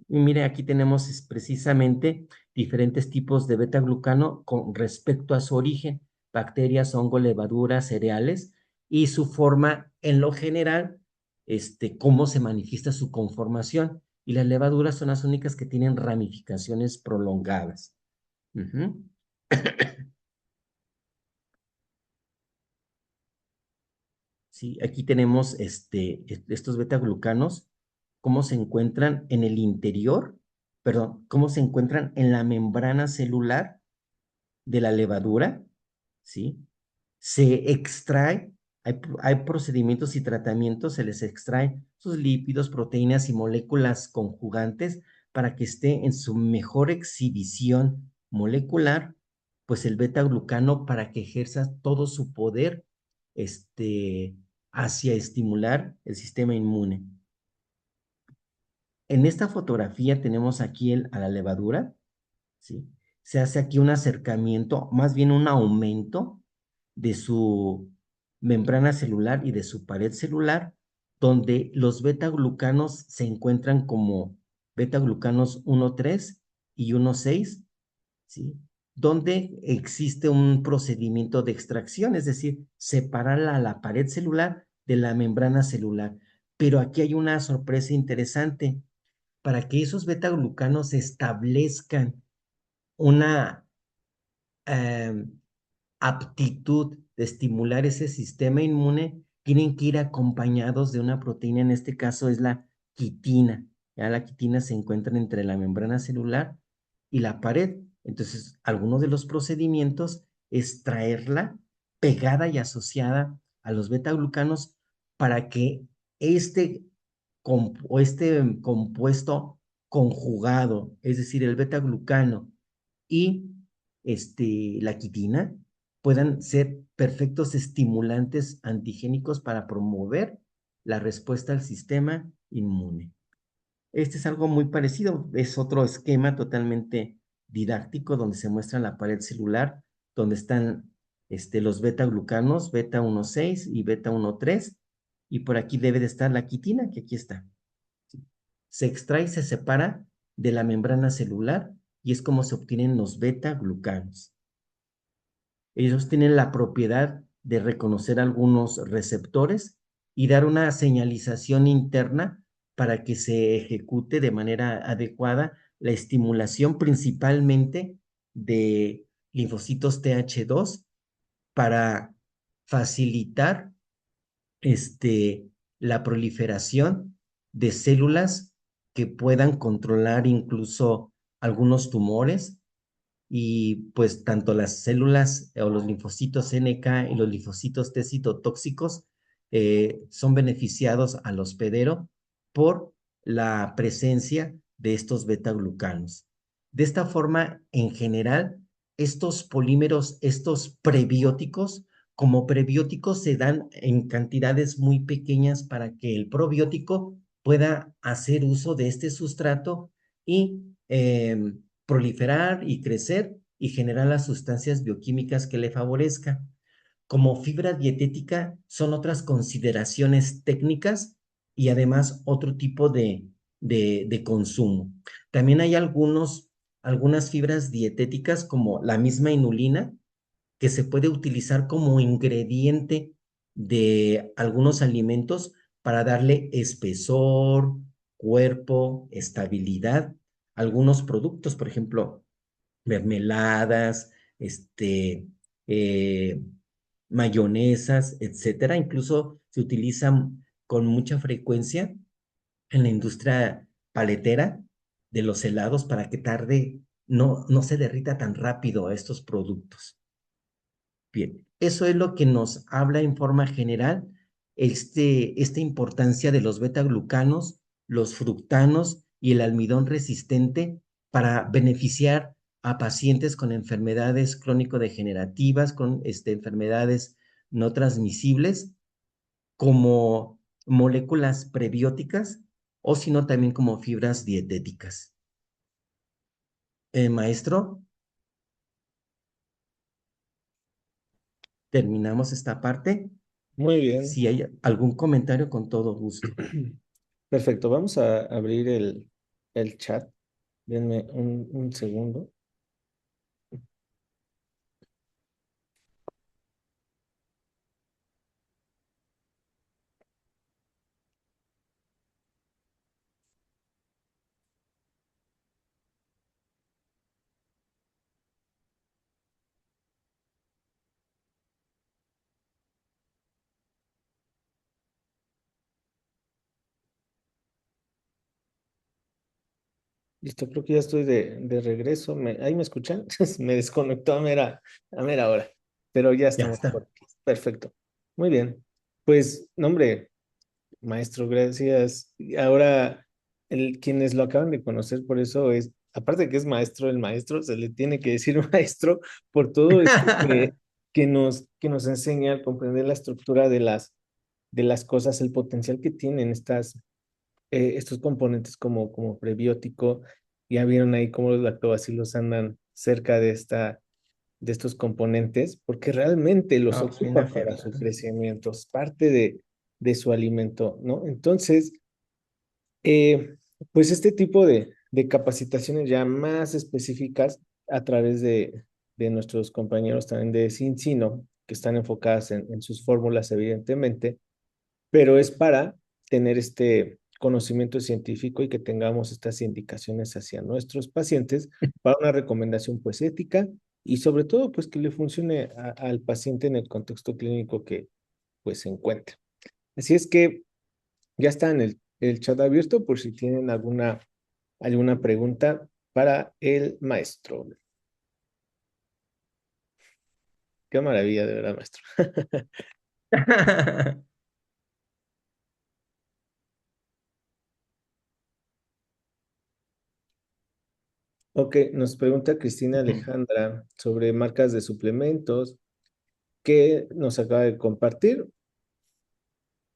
Y mire, aquí tenemos precisamente diferentes tipos de beta-glucano con respecto a su origen, bacterias, hongo, levaduras, cereales, y su forma en lo general, cómo se manifiesta su conformación. Y las levaduras son las únicas que tienen ramificaciones prolongadas. Ujú. Sí, aquí tenemos estos beta-glucanos, cómo se encuentran en el interior, perdón, cómo se encuentran en la membrana celular de la levadura, ¿sí? Se extrae, hay procedimientos y tratamientos, se les extrae sus lípidos, proteínas y moléculas conjugantes para que esté en su mejor exhibición molecular, pues el beta-glucano para que ejerza todo su poder, este, hacia estimular el sistema inmune. En esta fotografía tenemos aquí a la levadura, ¿sí? Se hace aquí un acercamiento, más bien un aumento de su membrana celular y de su pared celular, donde los beta-glucanos se encuentran como beta-glucanos 1,3 y 1,6, ¿sí? Donde existe un procedimiento de extracción, es decir, separar la pared celular de la membrana celular. Pero aquí hay una sorpresa interesante. Para que esos beta-glucanos establezcan una eh, aptitud de estimular ese sistema inmune, tienen que ir acompañados de una proteína, en este caso es la quitina. Ya la quitina se encuentra entre la membrana celular y la pared. Entonces, algunos de los procedimientos es traerla pegada y asociada a los beta-glucanos para que este, este compuesto conjugado, es decir, el beta-glucano y la quitina, puedan ser perfectos estimulantes antigénicos para promover la respuesta al sistema inmune. Este es algo muy parecido, es otro esquema totalmente didáctico donde se muestra la pared celular, donde están los beta-glucanos, beta 1,6 y beta 1,3, y por aquí debe de estar la quitina, que aquí está. Se extrae y se separa de la membrana celular y es como se obtienen los beta-glucanos. Ellos tienen la propiedad de reconocer algunos receptores y dar una señalización interna para que se ejecute de manera adecuada la estimulación principalmente de linfocitos TH2 para facilitar la proliferación de células que puedan controlar incluso algunos tumores y pues tanto las células o los linfocitos NK y los linfocitos T citotóxicos son beneficiados al hospedero por la presencia de estos beta-glucanos. De esta forma, en general, estos polímeros, estos prebióticos, como prebióticos se dan en cantidades muy pequeñas para que el probiótico pueda hacer uso de este sustrato y proliferar y crecer y generar las sustancias bioquímicas que le favorezcan. Como fibra dietética son otras consideraciones técnicas y además otro tipo de consumo. También hay algunas fibras dietéticas como la misma inulina que se puede utilizar como ingrediente de algunos alimentos para darle espesor, cuerpo, estabilidad a algunos productos, por ejemplo, mermeladas, eh, mayonesas, etcétera. Incluso se utilizan con mucha frecuencia en la industria paletera de los helados para que tarde, no se derrita tan rápido estos productos. Bien, eso es lo que nos habla en forma general esta importancia de los beta-glucanos, los fructanos y el almidón resistente para beneficiar a pacientes con enfermedades crónico-degenerativas, con enfermedades no transmisibles, como moléculas prebióticas o sino también como fibras dietéticas. Maestro, terminamos esta parte. Muy bien. Si hay algún comentario, con todo gusto. Perfecto, vamos a abrir el chat. Denme un segundo. Listo, creo que ya estoy de regreso. ¿Ahí me escuchan? Me desconectó a mera hora, pero ya Ya estamos por está. aquí. Perfecto. Muy bien. Pues, no, hombre, maestro, gracias. Y ahora, quienes lo acaban de conocer, por eso es, aparte de que es maestro, el maestro, se le tiene que decir maestro por todo esto que nos enseña a comprender la estructura de las cosas, el potencial que tienen estos componentes como prebiótico. Ya vieron ahí cómo los lactobacilos andan cerca de estos componentes, porque realmente los Ah, pues bien ocupa para su afianzado. crecimiento, es parte de su alimento, ¿no? Entonces, pues este tipo de capacitaciones ya más específicas a través de nuestros compañeros también de Cincino, que están enfocadas en sus fórmulas, evidentemente, pero es para tener este conocimiento científico y que tengamos estas indicaciones hacia nuestros pacientes para una recomendación pues ética y sobre todo pues que le funcione al paciente en el contexto clínico que pues se encuentra. Así es que ya está en el chat abierto por si tienen alguna pregunta para el maestro. Qué maravilla, de verdad, maestro. Ok, nos pregunta Cristina Alejandra sobre marcas de suplementos que nos acaba de compartir.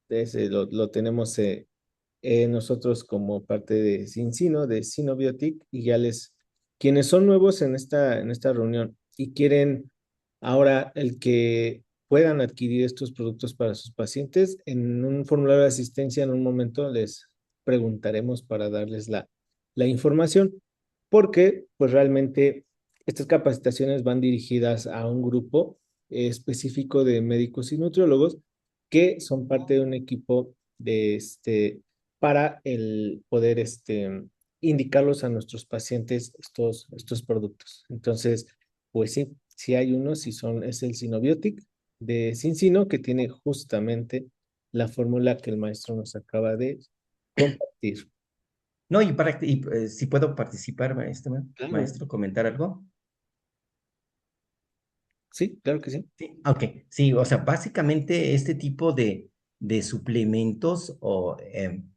Ese lo tenemos nosotros como parte de Cincino, de Sinobiotic, y ya quienes son nuevos en esta reunión y quieren ahora el que puedan adquirir estos productos para sus pacientes, en un formulario de asistencia en un momento les preguntaremos para darles la información, porque pues realmente estas capacitaciones van dirigidas a un grupo específico de médicos y nutriólogos que son parte de un equipo para el poder indicarlos a nuestros pacientes estos productos. Entonces, pues sí, sí hay uno, es el Sinobiotic de Cincino, que tiene justamente la fórmula que el maestro nos acaba de compartir. No, si puedo participar, Claro. maestro, comentar algo. Sí, claro que sí. Sí, ok, sí, o sea, básicamente este tipo de suplementos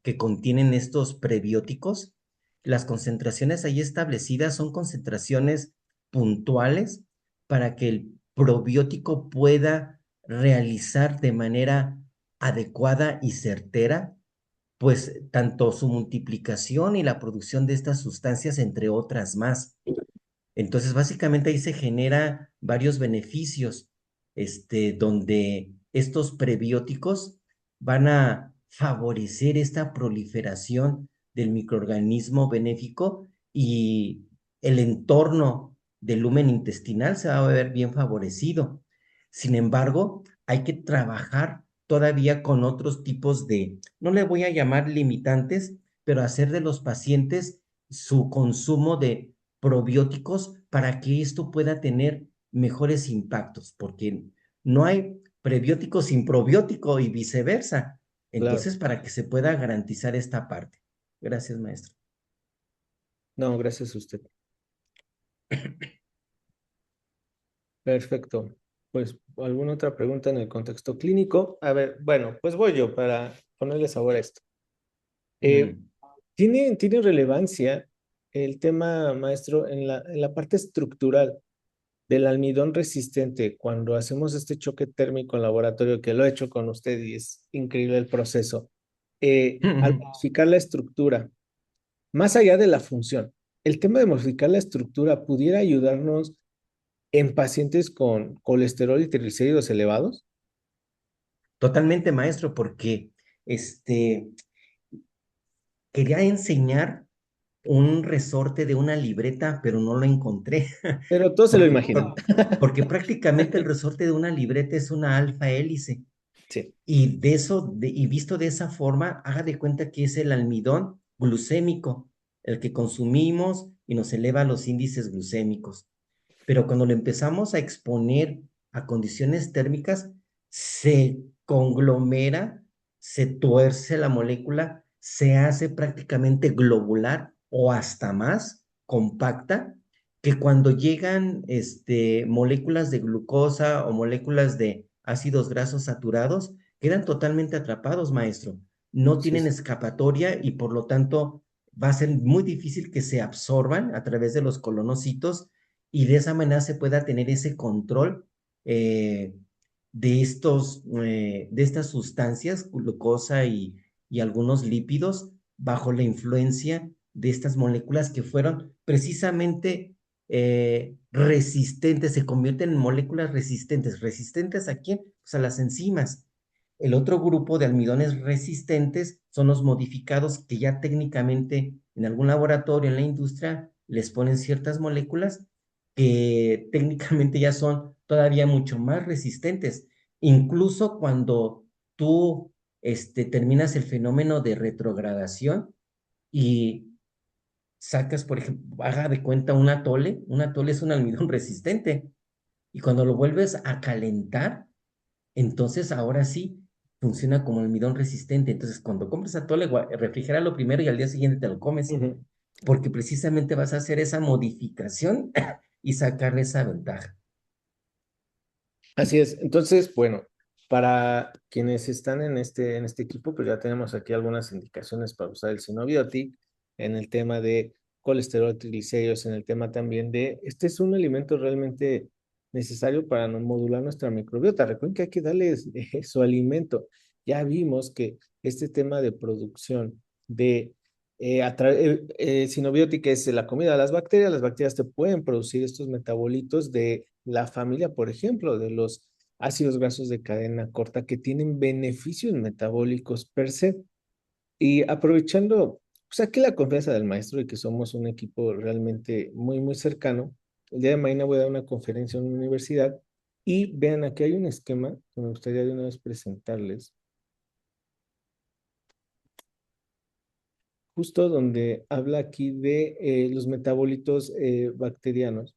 que contienen estos prebióticos, las concentraciones ahí establecidas son concentraciones puntuales para que el probiótico pueda realizar de manera adecuada y certera, pues tanto su multiplicación y la producción de estas sustancias, entre otras más. Entonces, básicamente ahí se genera varios beneficios, donde estos prebióticos van a favorecer esta proliferación del microorganismo benéfico y el entorno del lumen intestinal se va a ver bien favorecido. Sin embargo, hay que trabajar todavía con otros tipos no le voy a llamar limitantes, pero hacer de los pacientes su consumo de probióticos para que esto pueda tener mejores impactos, porque no hay prebiótico sin probiótico y viceversa. Claro. Entonces, para que se pueda garantizar esta parte. Gracias, maestro. No, gracias a usted. Perfecto. Pues, ¿alguna otra pregunta en el contexto clínico? A ver, bueno, pues voy yo para ponerle sabor a esto. Eh, Mm, tiene relevancia el tema, maestro, en la parte estructural del almidón resistente cuando hacemos este choque térmico en laboratorio, que lo he hecho con usted y es increíble el proceso. Al modificar la estructura, más allá de la función, el tema de modificar la estructura pudiera ayudarnos en pacientes con colesterol y triglicéridos elevados. Totalmente, maestro, porque este, quería enseñar un resorte de una libreta, pero no lo encontré, Pero todos se lo porque, imaginan. porque prácticamente el resorte de una libreta es una alfa hélice. Sí, Y y visto de esa forma, haga de cuenta que es el almidón glucémico, el que consumimos y nos eleva los índices glucémicos. Pero cuando lo empezamos a exponer a condiciones térmicas, se conglomera, se tuerce la molécula, se hace prácticamente globular o hasta más compacta, que cuando llegan moléculas de glucosa o moléculas de ácidos grasos saturados, quedan totalmente atrapados, maestro. No sí, tienen sí, escapatoria y por lo tanto va a ser muy difícil que se absorban a través de los colonocitos y de esa manera se pueda tener ese control eh, de estas sustancias, glucosa y algunos lípidos, bajo la influencia de estas moléculas que fueron precisamente resistentes, se convierten en moléculas resistentes. ¿Resistentes a quién? Pues a las enzimas. El otro grupo de almidones resistentes son los modificados que ya técnicamente en algún laboratorio, en la industria, les ponen ciertas moléculas que técnicamente ya son todavía mucho más resistentes. Incluso cuando tú terminas el fenómeno de retrogradación y sacas, por ejemplo, haga de cuenta un atole es un almidón resistente. Y cuando lo vuelves a calentar, entonces ahora sí funciona como almidón resistente. Entonces, cuando compres atole, refrigéralo primero y al día siguiente te lo comes, Ujú. porque precisamente vas a hacer esa modificación y sacarle esa ventaja. Así es. Entonces, bueno, para quienes están en este equipo, pues ya tenemos aquí algunas indicaciones para usar el Synoviotic en el tema de colesterol, triglicéridos, en el tema también de, este es un alimento realmente necesario para no modular nuestra microbiota. Recuerden que hay que darles su alimento. Ya vimos que este tema de producción de sinobiótica es la comida de las bacterias te pueden producir estos metabolitos de la familia, por ejemplo, de los ácidos grasos de cadena corta que tienen beneficios metabólicos per se. Y aprovechando, pues aquí la confianza del maestro y que somos un equipo realmente muy, muy cercano, el día de mañana voy a dar una conferencia en una universidad y vean, aquí hay un esquema que me gustaría de una vez presentarles, justo donde habla aquí de los metabolitos bacterianos.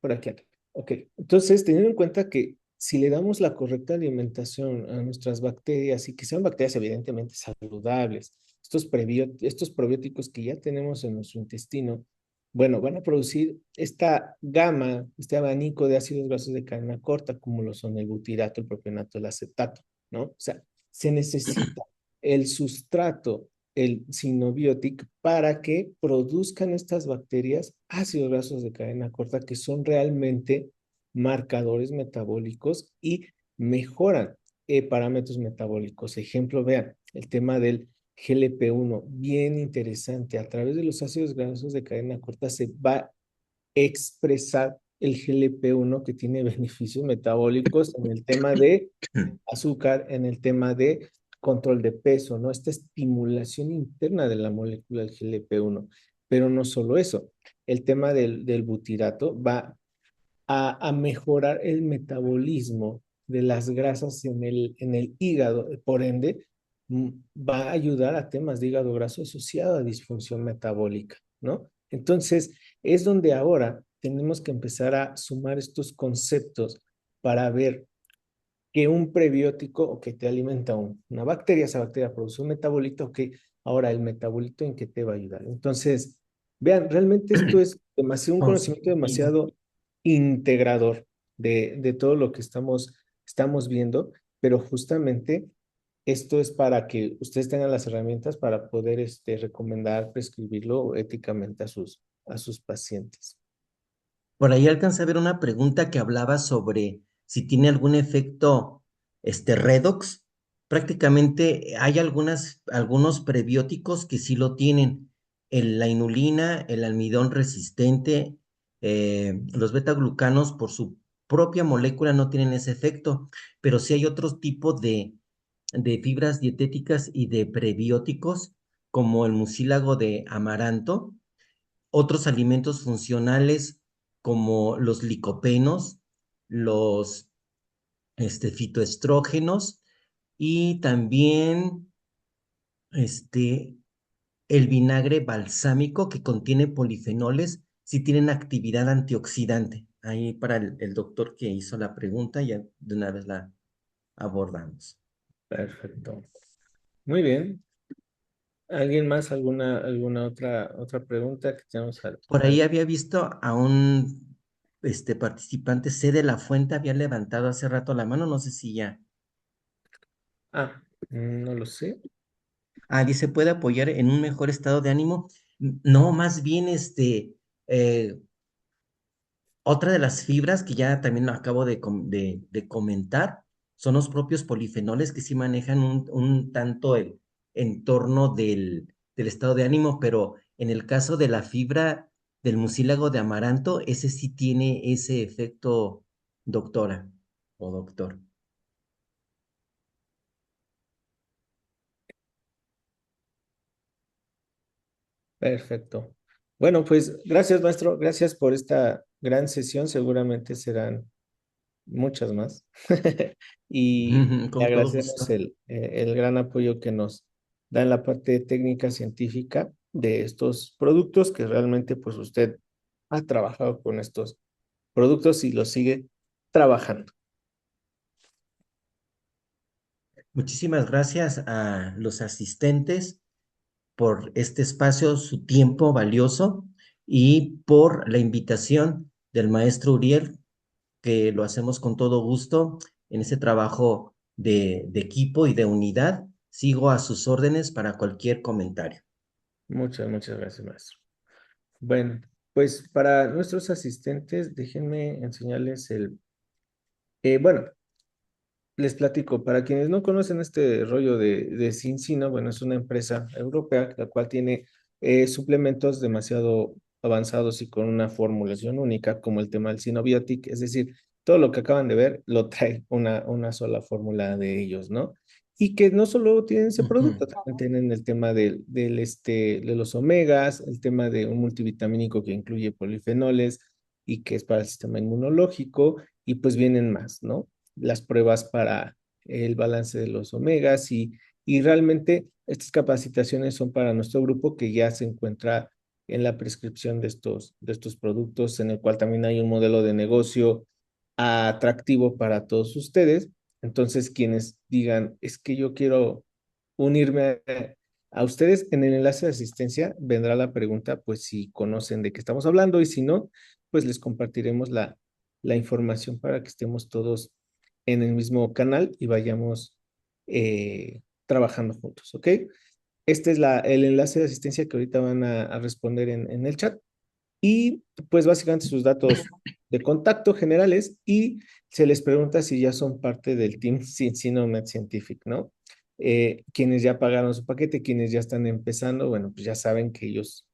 Por aquí, aquí. Ok, entonces teniendo en cuenta que si le damos la correcta alimentación a nuestras bacterias y que sean bacterias evidentemente saludables, estos probióticos que ya tenemos en nuestro intestino, bueno, van a producir esta gama, este abanico de ácidos grasos de cadena corta, como lo son el butirato, el propionato, el acetato, ¿no? O sea, se necesita el sustrato, el sinobiótico, para que produzcan estas bacterias ácidos grasos de cadena corta que son realmente marcadores metabólicos y mejoran parámetros metabólicos. Ejemplo, vean, el tema del GLP-1, bien interesante. A través de los ácidos grasos de cadena corta se va a expresar el GLP-1 que tiene beneficios metabólicos en el tema de azúcar, en el tema de control de peso, ¿no? Esta estimulación interna de la molécula del GLP-1. Pero no solo eso, el tema del butirato va a mejorar el metabolismo de las grasas en el hígado, por ende, va a ayudar a temas de hígado graso asociado a disfunción metabólica, ¿no? Entonces, es donde ahora tenemos que empezar a sumar estos conceptos para ver que un prebiótico o que te alimenta una bacteria, esa bacteria produce un metabolito que ahora el metabolito en qué te va a ayudar. Entonces, vean, realmente esto es demasiado, un conocimiento Consumido. demasiado integrador de todo lo que estamos viendo, pero justamente esto es para que ustedes tengan las herramientas para poder recomendar, prescribirlo éticamente a sus pacientes. Por ahí alcancé a ver una pregunta que hablaba sobre si tiene algún efecto, redox. Prácticamente hay algunos prebióticos que sí lo tienen. La inulina, el almidón resistente, los betaglucanos por su propia molécula no tienen ese efecto, pero sí hay otros tipos de fibras dietéticas y de prebióticos, como el mucílago de amaranto, otros alimentos funcionales como los licopenos, los fitoestrógenos y también este, el vinagre balsámico que contiene polifenoles, si tienen actividad antioxidante. Ahí para el doctor que hizo la pregunta, ya de una vez la abordamos. Perfecto. Muy bien. ¿Alguien más? ¿Alguna otra pregunta que tenemos Por ahí había visto a un participante, C de la Fuente, había levantado hace rato la mano, no sé si ya. Ah, no lo sé. Ah, dice, ¿puede apoyar en un mejor estado de ánimo? No, más bien, eh, otra de las fibras que ya también lo acabo de comentar son los propios polifenoles que sí manejan un tanto en torno del estado de ánimo, pero en el caso de la fibra del mucílago de amaranto, ese sí tiene ese efecto, doctora o doctor. Perfecto. Bueno, pues gracias, maestro. Gracias por esta gran sesión. Seguramente serán muchas más. Y le Con todo agradecemos gusto. el gran apoyo que nos da en la parte técnica científica de estos productos, que realmente pues usted ha trabajado con estos productos y los sigue trabajando. Muchísimas gracias a los asistentes por este espacio, su tiempo valioso y por la invitación del maestro Uriel, que lo hacemos con todo gusto en ese trabajo de equipo y de unidad. Sigo a sus órdenes para cualquier comentario. Muchas, muchas gracias, maestro. Bueno, pues para nuestros asistentes, déjenme enseñarles bueno, les platico, para quienes no conocen este rollo de Cincina, bueno, es una empresa europea la cual tiene suplementos demasiado avanzados y con una formulación única, como el tema del Symbiotic, es decir, todo lo que acaban de ver lo trae una sola fórmula de ellos, ¿no? Y que no solo tienen ese producto, Ujú. también tienen el tema de los omegas, el tema de un multivitamínico que incluye polifenoles y que es para el sistema inmunológico, y pues vienen más, ¿no? Las pruebas para el balance de los omegas y realmente estas capacitaciones son para nuestro grupo que ya se encuentra en la prescripción de estos productos, en el cual también hay un modelo de negocio atractivo para todos ustedes. Entonces, quienes digan, es que yo quiero unirme a ustedes, en el enlace de asistencia vendrá la pregunta, pues si conocen de qué estamos hablando y si no, pues les compartiremos la información para que estemos todos en el mismo canal y vayamos trabajando juntos, ¿ok? Este es el enlace de asistencia que ahorita van a responder en el chat y pues básicamente sus datos de contacto generales y se les pregunta si ya son parte del Team Cincinnati Scientific, ¿no? Quienes ya pagaron su paquete, quienes ya están empezando, bueno, pues ya saben que ellos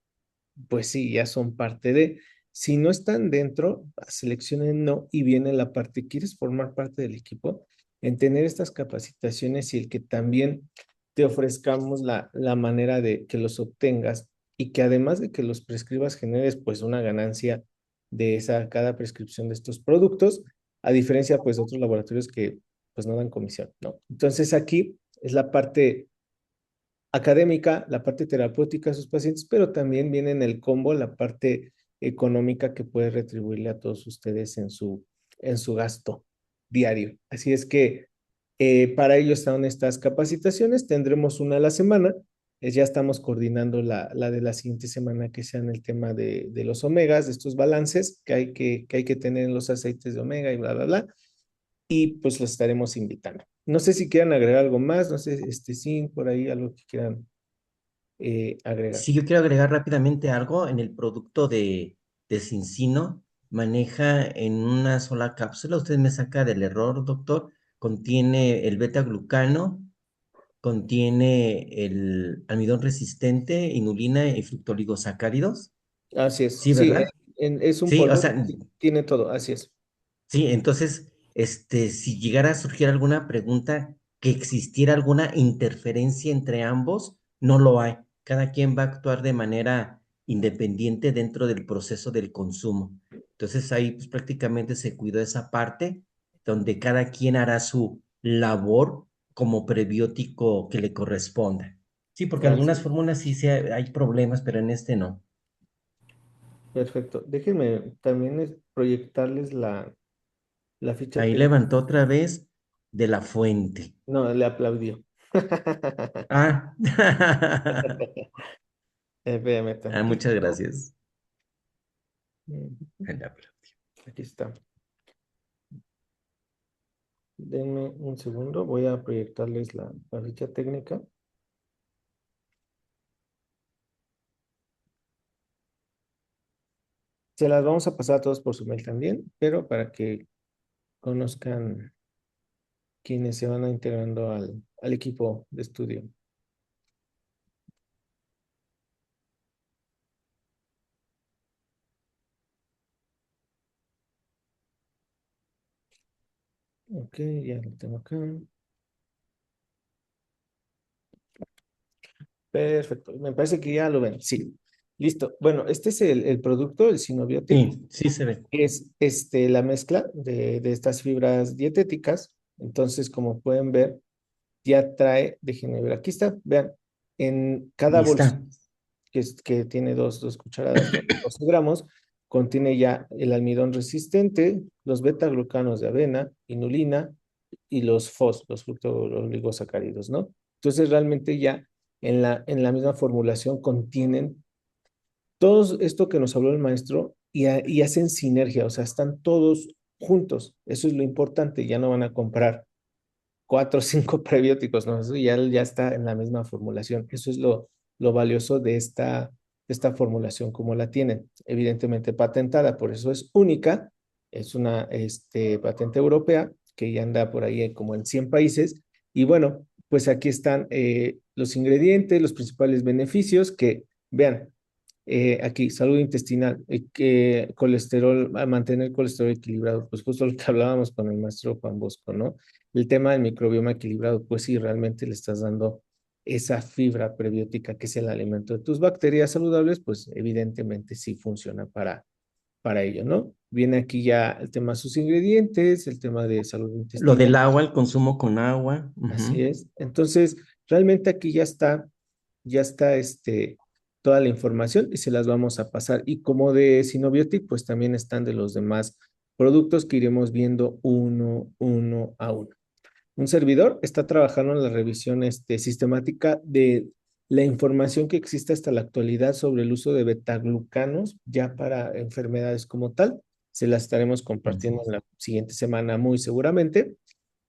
pues sí, ya son parte de. Si no están dentro, seleccionen no y viene la parte, ¿quieres formar parte del equipo? En tener estas capacitaciones y el que también te ofrezcamos la manera de que los obtengas y que además de que los prescribas generes pues una ganancia de esa cada prescripción de estos productos, a diferencia pues de otros laboratorios que pues no dan comisión, ¿no? Entonces aquí es la parte académica, la parte terapéutica a sus pacientes, pero también viene en el combo la parte económica que puede retribuirle a todos ustedes en su gasto diario. Así es que para ello están estas capacitaciones, tendremos una a la semana. Ya estamos coordinando la de la siguiente semana que sean el tema de los omegas, de estos balances que hay que tener en los aceites de omega y bla, bla, bla. Y pues los estaremos invitando. No sé si quieran agregar algo más, no sé, sí, por ahí algo que quieran agregar. Si yo quiero agregar rápidamente algo, en el producto de Cincino maneja en una sola cápsula, usted me saca del error, doctor, contiene el beta-glucano, contiene el almidón resistente, inulina y fructoligosacáridos. Así es, Sí, sí, ¿verdad? es un Sí, o polvo, sea, tiene todo, así es. sí, entonces, si llegara a surgir alguna pregunta, que existiera alguna interferencia entre ambos, no lo hay. Cada quien va a actuar de manera independiente dentro del proceso del consumo. Entonces ahí pues, prácticamente se cuidó esa parte donde cada quien hará su labor como prebiótico que le corresponda. Sí, porque Así algunas es. fórmulas sí hay problemas, pero en este no. Perfecto. Déjenme también proyectarles la ficha Ahí técnica. levantó otra vez de la fuente. No, le aplaudió. Ah, Espérame ah, muchas tantito. gracias. Mm, El aplauso. aquí está. Denme un segundo, voy a proyectarles la ficha técnica. Se las vamos a pasar a todos por su mail también, pero para que conozcan quienes se van a integrando al equipo de estudio. Ok, ya lo tengo acá. Perfecto. Me parece que ya lo ven. Sí. Listo. Bueno, este es el producto, el Synoviotic. Sí, sí se ve. Es la mezcla de estas fibras dietéticas. Entonces, como pueden ver, ya trae, déjenme ver, aquí está, vean, en cada Ahí bolsa, está. que tiene dos cucharadas, 12 gramos, contiene ya el almidón resistente, los beta-glucanos de avena, inulina y los FOS, los fructooligosacáridos, ¿no? Entonces, realmente ya en la misma formulación contienen todo esto que nos habló el maestro y hacen sinergia, o sea, están todos juntos. Eso es lo importante, ya no van a comprar cuatro o cinco prebióticos, ¿no? Eso ya está en la misma formulación. Eso es lo valioso de esta formulación, como la tienen. Evidentemente patentada, por eso es única. Es una patente europea que ya anda por ahí como en 100 países. Y bueno, pues aquí están los ingredientes, los principales beneficios que, vean, aquí, salud intestinal, colesterol, a mantener el colesterol equilibrado, pues justo lo que hablábamos con el maestro Juan Bosco, ¿no? El tema del microbioma equilibrado, pues sí, realmente le estás dando esa fibra prebiótica que es el alimento de tus bacterias saludables, pues evidentemente sí funciona para ello, ¿no? Viene aquí ya el tema de sus ingredientes, el tema de salud Lo intestinal. del agua, el consumo con agua. Así Ujú. es. Entonces, realmente aquí ya está toda la información y se las vamos a pasar. Y como de Synoviotic, pues también están de los demás productos que iremos viendo uno a uno. Un servidor está trabajando en la revisión sistemática de la información que existe hasta la actualidad sobre el uso de betaglucanos ya para enfermedades como tal. Se las estaremos compartiendo en la siguiente semana muy seguramente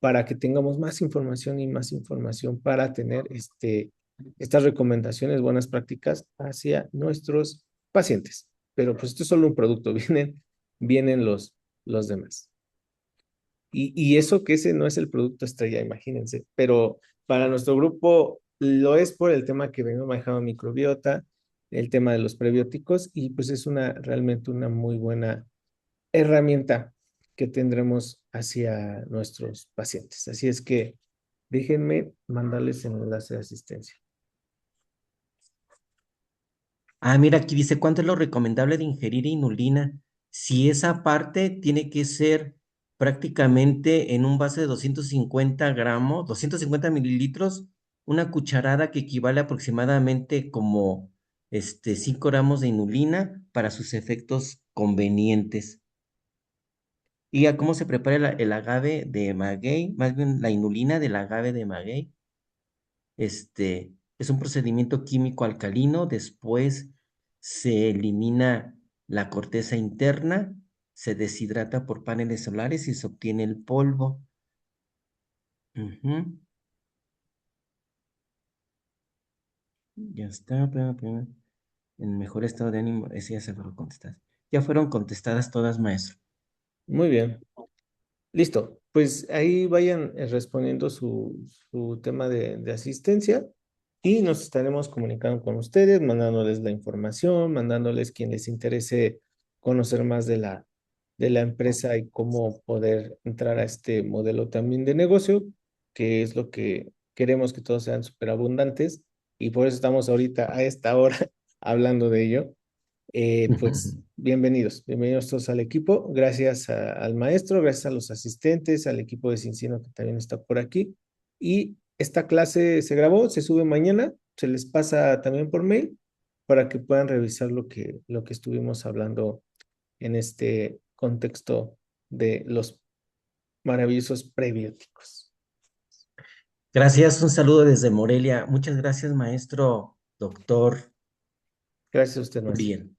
para que tengamos más información y más información para tener estas recomendaciones, buenas prácticas hacia nuestros pacientes. Pero pues esto es solo un producto, vienen los demás. Y eso que ese no es el producto estrella, imagínense. Pero para nuestro grupo lo es por el tema que vengo manejando microbiota, el tema de los prebióticos, y pues es realmente una muy buena herramienta que tendremos hacia nuestros pacientes. Así es que déjenme mandarles el enlace de asistencia. Ah, mira, aquí dice, ¿cuánto es lo recomendable de ingerir inulina? Si esa parte tiene que ser prácticamente en un vaso de 250 gramos, 250 mililitros, una cucharada que equivale aproximadamente como 5 gramos de inulina para sus efectos convenientes. ¿Y a cómo se prepara el agave de maguey? Más bien la inulina del agave de maguey. Es un procedimiento químico alcalino, después se elimina la corteza interna, se deshidrata por paneles solares y se obtiene el polvo. Ujú. Ya está, en mejor estado de ánimo, ese ya se fueron contestadas. Ya fueron contestadas todas, maestro. Muy bien. Listo, pues ahí vayan respondiendo su tema de asistencia y nos estaremos comunicando con ustedes, mandándoles la información, mandándoles quien les interese conocer más de la empresa y cómo poder entrar a este modelo también de negocio, que es lo que queremos que todos sean súper abundantes y por eso estamos ahorita a esta hora hablando de ello. Pues bienvenidos todos al equipo. Gracias al maestro, gracias a los asistentes, al equipo de Cincino que también está por aquí. Y esta clase se grabó, se sube mañana, se les pasa también por mail para que puedan revisar lo que estuvimos hablando en este contexto de los maravillosos prebióticos. Gracias, un saludo desde Morelia. Muchas gracias, maestro, doctor Gracias a usted, maestro. Uriel.